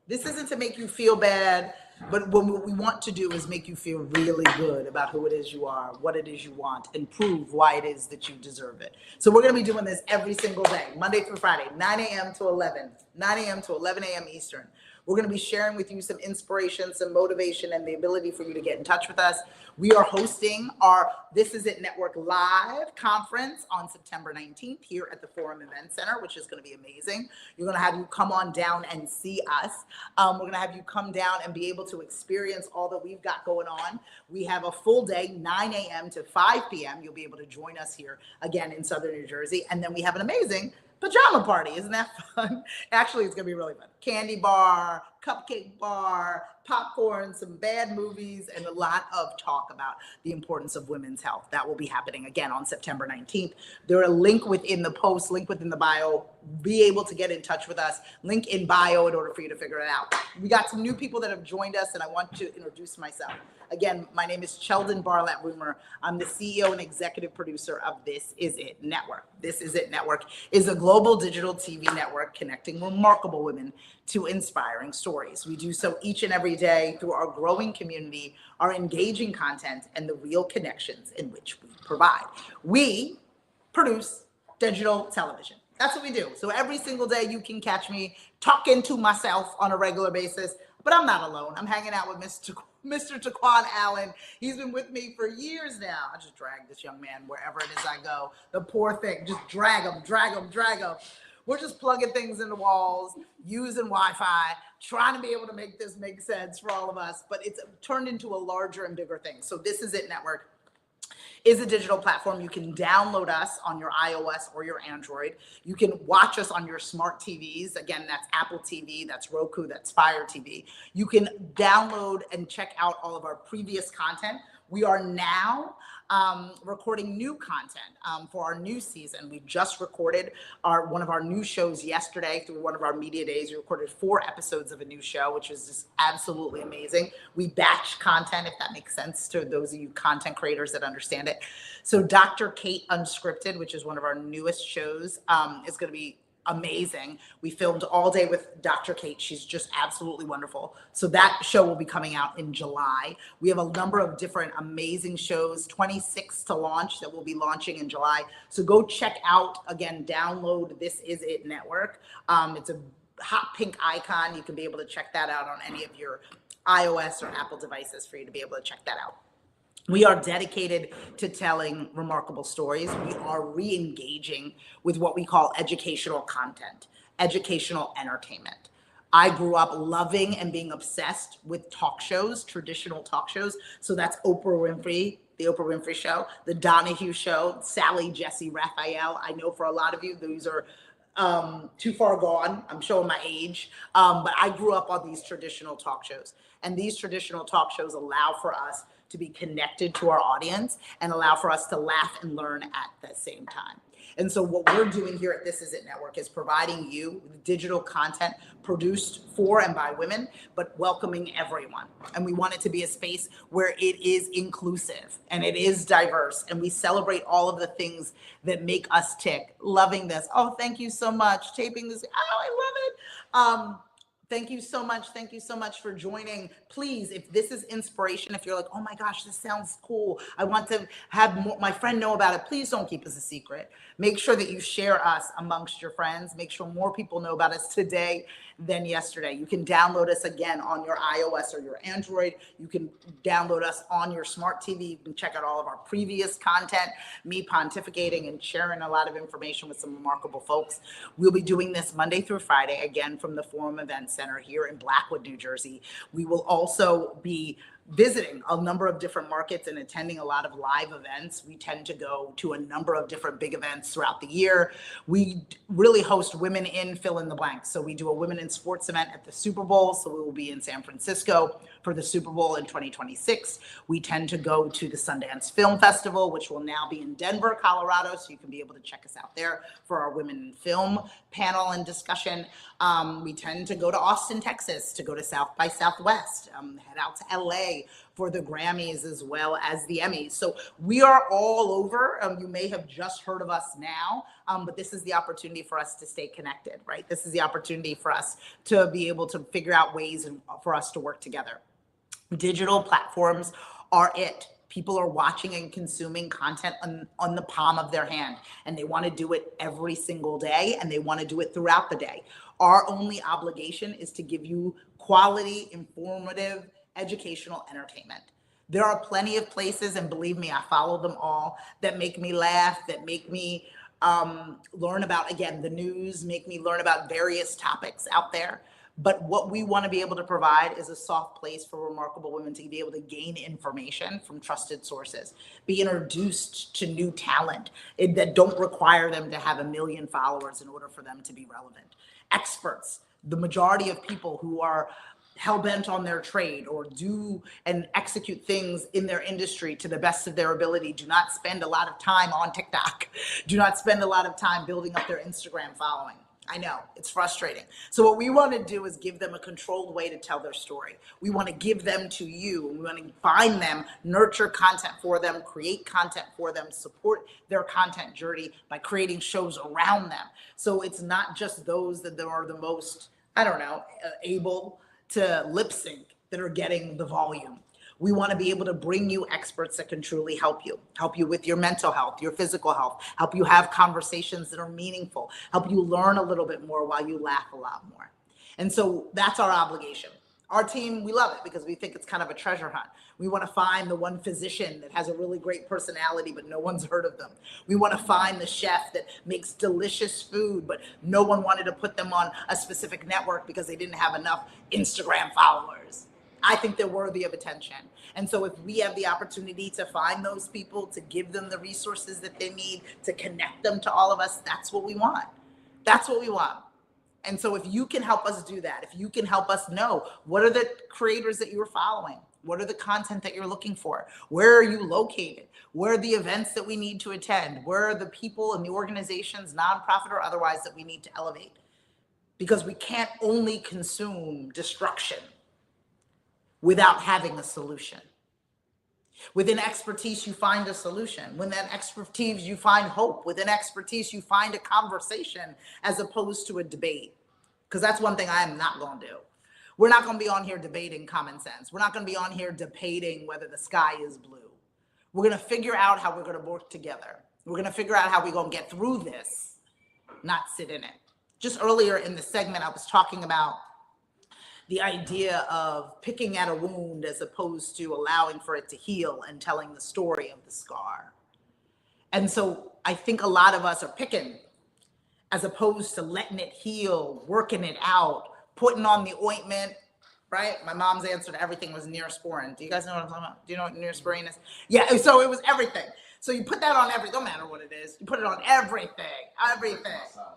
This isn't to make you feel bad, but what we want to do is make you feel really good about who it is you are, what it is you want, and prove why it is that you deserve it. So we're going to be doing this every single day, Monday through Friday, 9 a.m. to 11, 9 a.m. to 11 a.m. Eastern. We're going to be sharing with you some inspiration, some motivation, and the ability for you to get in touch with us. We are hosting our This Is It Network Live conference on September 19th here at the Forum Event Center, which is going to be amazing. We're going to have you come on down and see us. We're going to have you come down and be able to experience all that we've got going on. We have a full day, 9 a.m. to 5 p.m. You'll be able to join us here again in Southern New Jersey. And then we have an amazing pajama party. Isn't that fun? Actually, it's going to be really fun. Candy bar, cupcake bar, popcorn, some bad movies, and a lot of talk about the importance of women's health. That will be happening again on September 19th. There's a link within the post, link within the bio. Be able to get in touch with us. Link in bio in order for you to figure it out. We got some new people that have joined us, and I want to introduce myself. Again, my name is Cheldon Barlett-Rumer. I'm the CEO and executive producer of This Is It Network. This Is It Network is a global digital TV network connecting remarkable women to inspiring stories. We do so each and every day through our growing community, our engaging content, and the real connections in which we provide. We produce digital television. That's what we do. So every single day you can catch me talking to myself on a regular basis, but I'm not alone. I'm hanging out with Mr. Taquan Allen. He's been with me for years now. I just drag this young man wherever it is I go. The poor thing, just drag him. We're just plugging things into walls, using Wi-Fi, trying to be able to make this make sense for all of us, but it's turned into a larger and bigger thing. So This Is It Network is a digital platform. You can download us on your iOS or your Android. You can watch us on your smart TVs. Again, that's Apple TV, that's Roku, that's Fire TV. You can download and check out all of our previous content. We are now recording new content for our new season. We just recorded one of our new shows yesterday through one of our media days. We recorded 4 episodes of a new show, which is just absolutely amazing. We batch content, if that makes sense to those of you content creators that understand it. So Dr. Kate Unscripted, which is one of our newest shows, is going to be amazing. We filmed all day with Dr. Kate. She's just absolutely wonderful. So that show will be coming out in July. We have a number of different amazing shows, 26 to launch, that will be launching in July. So go check out, again, download This Is It Network. It's a hot pink icon. You can be able to check that out on any of your iOS or Apple devices for you to be able to check that out. We are dedicated to telling remarkable stories. We are re-engaging with what we call educational content, educational entertainment. I grew up loving and being obsessed with talk shows, traditional talk shows. So that's Oprah Winfrey, the Oprah Winfrey Show, the Donahue Show, Sally, Jesse, Raphael. I know for a lot of you, these are too far gone. I'm showing my age. But I grew up on these traditional talk shows. And these traditional talk shows allow for us to be connected to our audience and allow for us to laugh and learn at the same time. And so what we're doing here at This Is It Network is providing you with digital content produced for and by women, but welcoming everyone. And we want it to be a space where it is inclusive and it is diverse. And we celebrate all of the things that make us tick. Loving this. Oh, thank you so much. Taping this. Oh, I love it. Thank you so much. Thank you so much for joining. Please, if this is inspiration, if you're like, oh my gosh, this sounds cool, I want to have more, my friend know about it, please don't keep us a secret. Make sure that you share us amongst your friends. Make sure more people know about us today than yesterday. You can download us again on your iOS or your Android. You can download us on your smart TV. You can check out all of our previous content, me pontificating and sharing a lot of information with some remarkable folks. We'll be doing this Monday through Friday, again, from the Forum Event Center here in Blackwood, New Jersey. We will also be visiting a number of different markets and attending a lot of live events. We tend to go to a number of different big events throughout the year. We really host Women in fill in the blanks. So we do a Women in Sports event at the Super Bowl. So we will be in San Francisco for the Super Bowl in 2026. We tend to go to the Sundance Film Festival, which will now be in Denver, Colorado. So you can be able to check us out there for our Women in Film panel and discussion. We tend to go to Austin, Texas, to go to South by Southwest, head out to LA for the Grammys as well as the Emmys. So we are all over. You may have just heard of us now, but this is the opportunity for us to stay connected, right? This is the opportunity for us to be able to figure out ways and for us to work together. Digital platforms are it. People are watching and consuming content on the palm of their hand, and they want to do it every single day, and they want to do it throughout the day. Our only obligation is to give you quality, informative, educational entertainment. There are plenty of places, and believe me, I follow them all, that make me laugh, that make me learn about, again, the news, make me learn about various topics out there. But what we want to be able to provide is a soft place for remarkable women to be able to gain information from trusted sources, be introduced to new talent that don't require them to have 1 million followers in order for them to be relevant. Experts, the majority of people who are hell-bent on their trade or do and execute things in their industry to the best of their ability do not spend a lot of time on TikTok, do not spend a lot of time building up their Instagram following. I know, it's frustrating. So what we want to do is give them a controlled way to tell their story. We want to give them to you. We want to find them, nurture content for them, create content for them, support their content journey by creating shows around them. So it's not just those that are the most, able to lip sync that are getting the volume. We want to be able to bring you experts that can truly help you with your mental health, your physical health, help you have conversations that are meaningful, help you learn a little bit more while you laugh a lot more. And so that's our obligation. Our team, we love it because we think it's kind of a treasure hunt. We want to find the one physician that has a really great personality, but no one's heard of them. We want to find the chef that makes delicious food, but no one wanted to put them on a specific network because they didn't have enough Instagram followers. I think they're worthy of attention. And so if we have the opportunity to find those people, to give them the resources that they need, to connect them to all of us, that's what we want. That's what we want. And so if you can help us do that, if you can help us know what are the creators that you're following, what are the content that you're looking for, where are you located, where are the events that we need to attend, where are the people and the organizations, nonprofit or otherwise, that we need to elevate. Because we can't only consume destruction without having a solution. Within expertise, you find a solution. Within expertise, you find hope. Within expertise, you find a conversation as opposed to a debate. Because that's one thing I am not going to do. We're not going to be on here debating common sense. We're not going to be on here debating whether the sky is blue. We're going to figure out how we're going to work together. We're going to figure out how we're going to get through this, not sit in it. Just earlier in the segment, I was talking about the idea of picking at a wound as opposed to allowing for it to heal and telling the story of the scar. And so I think a lot of us are picking as opposed to letting it heal, working it out, putting on the ointment, right? My mom's answer to everything was Neosporin. Do you guys know what I'm talking about? Do you know what Neosporin is? Yeah, so it was everything. So you put that on don't matter what it is. You put it on everything.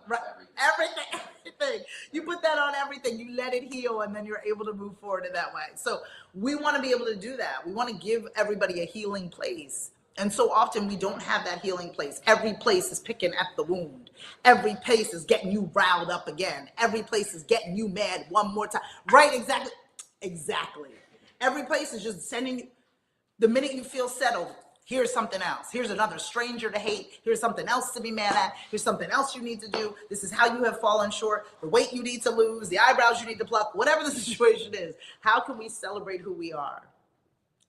Right? Everything. You put that on everything. You let it heal, and then you're able to move forward in that way. So we want to be able to do that. We want to give everybody a healing place. And so often we don't have that healing place. Every place is picking at the wound. Every place is getting you riled up again. Every place is getting you mad one more time. Right, exactly. Every place is just sending you, the minute you feel settled, here's something else. Here's another stranger to hate. Here's something else to be mad at. Here's something else you need to do. This is how you have fallen short. The weight you need to lose, the eyebrows you need to pluck, whatever the situation is. How can we celebrate who we are?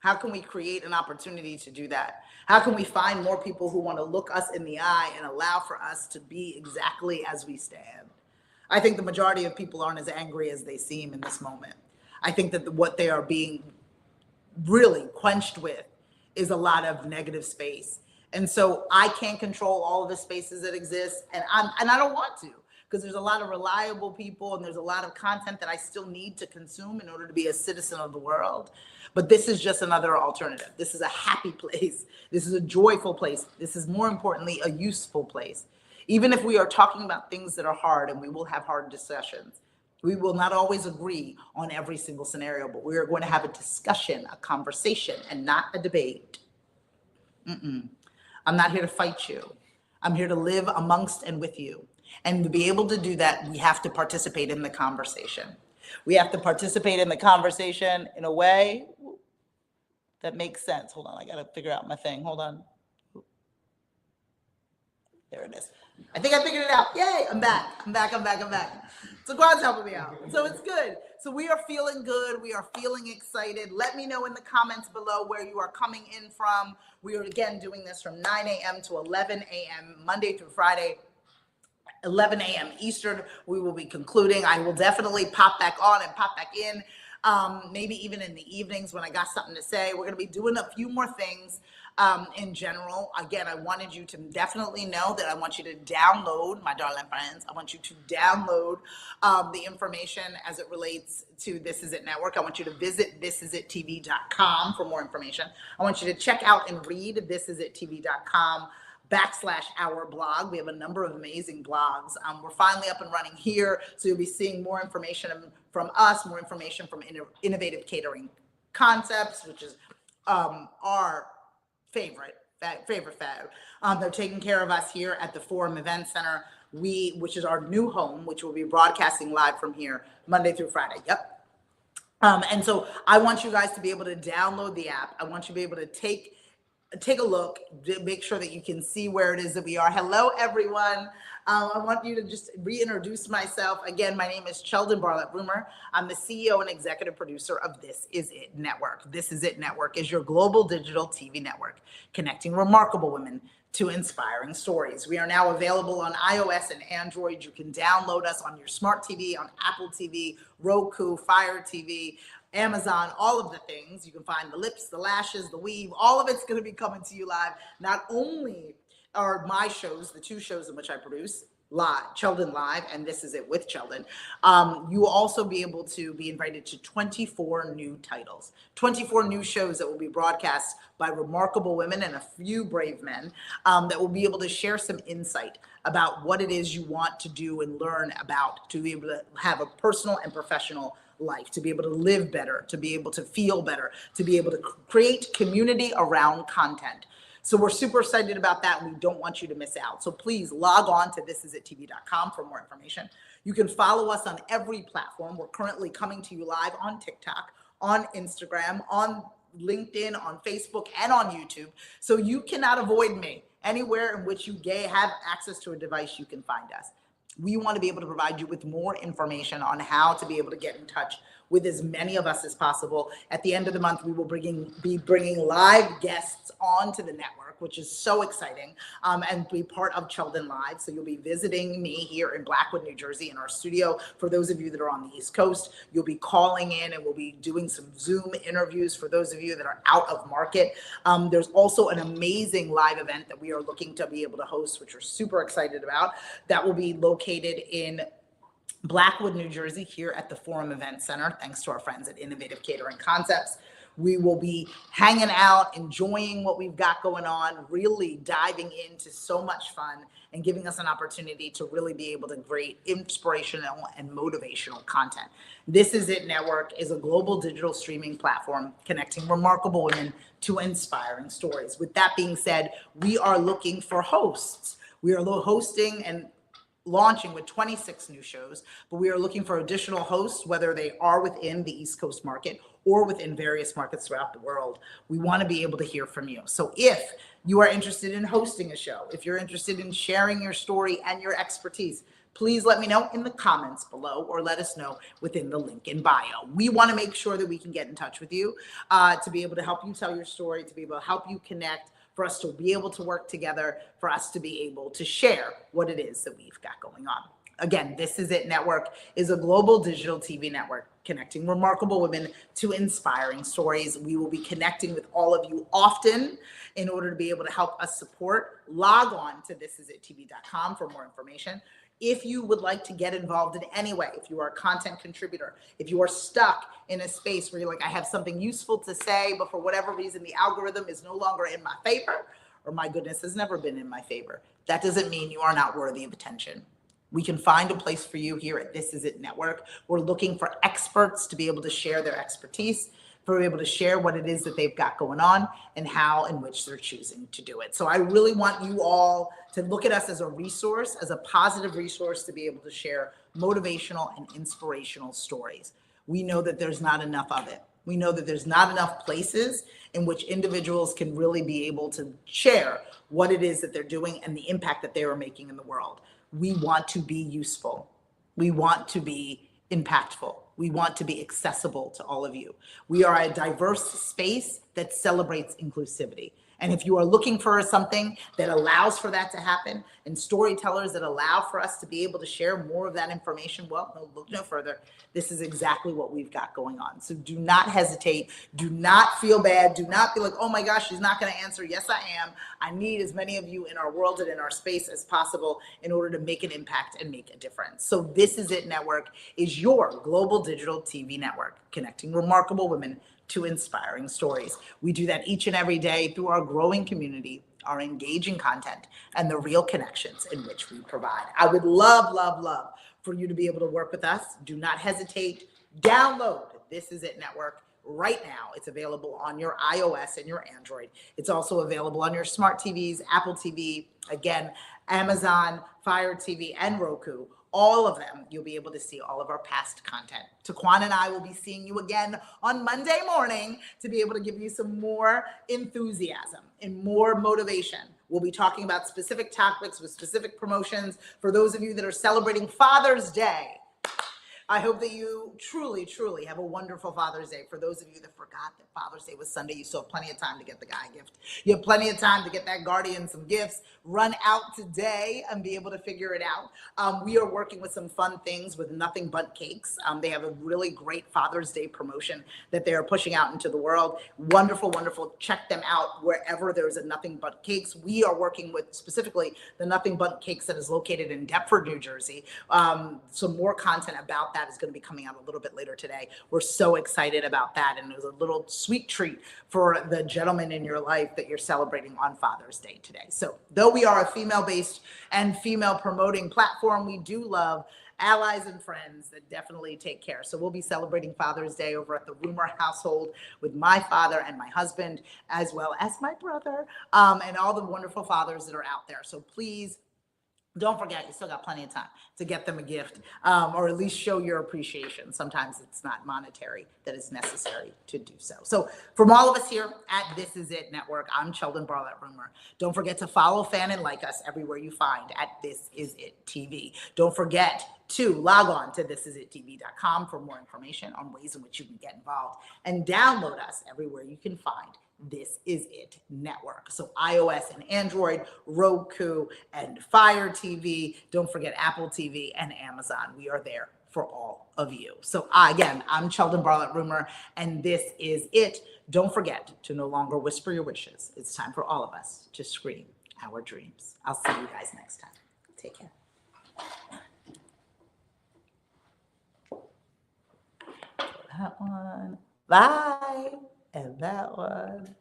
How can we create an opportunity to do that? How can we find more people who want to look us in the eye and allow for us to be exactly as we stand? I think the majority of people aren't as angry as they seem in this moment. I think that what they are being really quenched with is a lot of negative space. And so I can't control all of the spaces that exist, and I don't want to, because there's a lot of reliable people and there's a lot of content that I still need to consume in order to be a citizen of the world. But this is just another alternative. This is a happy place. This is a joyful place. This is, more importantly, a useful place. Even if we are talking about things that are hard, and we will have hard discussions, we will not always agree on every single scenario, but we are going to have a discussion, a conversation, and not a debate. I'm not here to fight you. I'm here to live amongst and with you. And to be able to do that, we have to participate in the conversation. We have to participate in the conversation in a way that makes sense. Hold on, I gotta figure out my thing. Hold on. There it is. I think I figured it out. Yay, I'm back. So God's helping me out. So it's good. So we are feeling good. We are feeling excited. Let me know in the comments below where you are coming in from. We are, again, doing this from 9 a.m. to 11 a.m. Monday through Friday. 11 a.m. Eastern, we will be concluding. I will definitely pop back on and pop back in, maybe even in the evenings when I got something to say. We're going to be doing a few more things in general. Again, I wanted you to definitely know that I want you to download, my darling friends, I want you to download the information as it relates to This Is It Network. I want you to visit thisisItTV.com for more information. I want you to check out and read thisisitTV.com/our blog. We have a number of amazing blogs. We're finally up and running here, so you'll be seeing more information from us, more information from Innovative Catering Concepts, which is our favorite fad. They're taking care of us here at the Forum Event Center, which is our new home, which will be broadcasting live from here Monday through Friday. Yep. And so I want you guys to be able to download the app. I want you to be able to take a look, make sure that you can see where it is that we are. Hello, everyone. I want you to just reintroduce myself. Again, my name is Cheldon Bartlett-Rumer. I'm the CEO and executive producer of This Is It Network. This Is It Network is your global digital TV network, connecting remarkable women to inspiring stories. We are now available on iOS and Android. You can download us on your smart TV, on Apple TV, Roku, Fire TV, Amazon, all of the things. You can find the lips, the lashes, the weave, all of it's going to be coming to you live. Not only are my shows, the two shows in which I produce, live, Cheldon Live, and This Is It with Cheldon, you will also be able to be invited to 24 new titles, 24 new shows that will be broadcast by remarkable women and a few brave men that will be able to share some insight about what it is you want to do and learn about, to be able to have a personal and professional life, to be able to live better, to be able to feel better, to be able to create community around content. So we're super excited about that, and we don't want you to miss out. So please log on to thisisitTV.com for more information. You can follow us on every platform. We're currently coming to you live on TikTok, on Instagram, on LinkedIn, on Facebook, and on YouTube. So you cannot avoid me. Anywhere in which you have access to a device, you can find us. We want to be able to provide you with more information on how to be able to get in touch with as many of us as possible. At the end of the month, we will be bringing live guests onto the network, which is so exciting, and be part of Cheldon Live. So you'll be visiting me here in Blackwood, New Jersey, in our studio. For those of you that are on the East Coast, you'll be calling in, and we'll be doing some Zoom interviews for those of you that are out of market. There's also an amazing live event that we are looking to be able to host, which we're super excited about. That will be located in Blackwood, New Jersey, here at the Forum Event Center, thanks to our friends at Innovative Catering Concepts. We will be hanging out, enjoying what we've got going on, really diving into so much fun and giving us an opportunity to really be able to create inspirational and motivational content. This Is It Network is a global digital streaming platform connecting remarkable women to inspiring stories. With that being said, we are looking for hosts. We are hosting and launching with 26 new shows, but we are looking for additional hosts, whether they are within the East Coast market or within various markets throughout the world. We want to be able to hear from you. So if you are interested in hosting a show, if you're interested in sharing your story and your expertise, please let me know in the comments below or let us know within the link in bio. We want to make sure that we can get in touch with you to be able to help you tell your story, to be able to help you connect, for us to be able to work together, for us to be able to share what it is that we've got going on. Again, This Is It Network is a global digital TV network connecting remarkable women to inspiring stories. We will be connecting with all of you often in order to be able to help us support. Log on to thisisItTV.com for more information. If you would like to get involved in any way, if you are a content contributor, if you are stuck in a space where you're like, I have something useful to say, but for whatever reason, the algorithm is no longer in my favor, or my goodness, has never been in my favor, that doesn't mean you are not worthy of attention. We can find a place for you here at This Is It Network. We're looking for experts to be able to share their expertise, for able to share what it is that they've got going on and how in which they're choosing to do it. So I really want you all to look at us as a resource, as a positive resource to be able to share motivational and inspirational stories. We know that there's not enough of it. We know that there's not enough places in which individuals can really be able to share what it is that they're doing and the impact that they are making in the world. We want to be useful. We want to be impactful. We want to be accessible to all of you. We are a diverse space that celebrates inclusivity. And if you are looking for something that allows for that to happen and storytellers that allow for us to be able to share more of that information, well, look no further. This is exactly what we've got going on. So do not hesitate. Do not feel bad. Do not be like, oh my gosh, she's not going to answer. Yes, I am. I need as many of you in our world and in our space as possible in order to make an impact and make a difference. So This Is It Network is your global digital TV network connecting remarkable women to inspiring stories. We do that each and every day through our growing community, our engaging content, and the real connections in which we provide. I would love, love, love for you to be able to work with us. Do not hesitate. Download This Is It Network right now. It's available on your iOS and your Android. It's also available on your smart TVs, Apple TV, again, Amazon, Fire TV, and Roku. All of them, you'll be able to see all of our past content. Taquan and I will be seeing you again on Monday morning to be able to give you some more enthusiasm and more motivation. We'll be talking about specific topics with specific promotions for those of you that are celebrating Father's Day. I hope that you truly, truly have a wonderful Father's Day. For those of you that forgot that Father's Day was Sunday, you still have plenty of time to get the guy a gift. You have plenty of time to get that guardian some gifts. Run out today and be able to figure it out. We are working with some fun things with Nothing But Cakes. They have a really great Father's Day promotion that they are pushing out into the world. Wonderful, wonderful. Check them out wherever there's a Nothing But Cakes. We are working with specifically the Nothing But Cakes that is located in Deptford, New Jersey. Some more content about that is going to be coming out a little bit later today. We're so excited about that. And it was a little sweet treat for the gentleman in your life that you're celebrating on Father's Day today. So though we are a female-based and female promoting platform, we do love allies and friends that definitely take care. So we'll be celebrating Father's Day over at the Rumor household with my father and my husband, as well as my brother, and all the wonderful fathers that are out there. So please, don't forget, you still got plenty of time to get them a gift, or at least show your appreciation. Sometimes it's not monetary that is necessary to do so. So from all of us here at This Is It Network, I'm Sheldon Barlett Rumor. Don't forget to follow, fan, and like us everywhere you find at This Is It TV. Don't forget to log on to thisisItTV.com for more information on ways in which you can get involved, and download us everywhere you can find This Is It Network. So iOS and Android, Roku and Fire TV. Don't forget Apple TV and Amazon. We are there for all of you. So again, I'm Sheldon Barlett Rumor, and this is it. Don't forget to no longer whisper your wishes. It's time for all of us to scream our dreams. I'll see you guys next time. Take care. that one. Bye. And that one.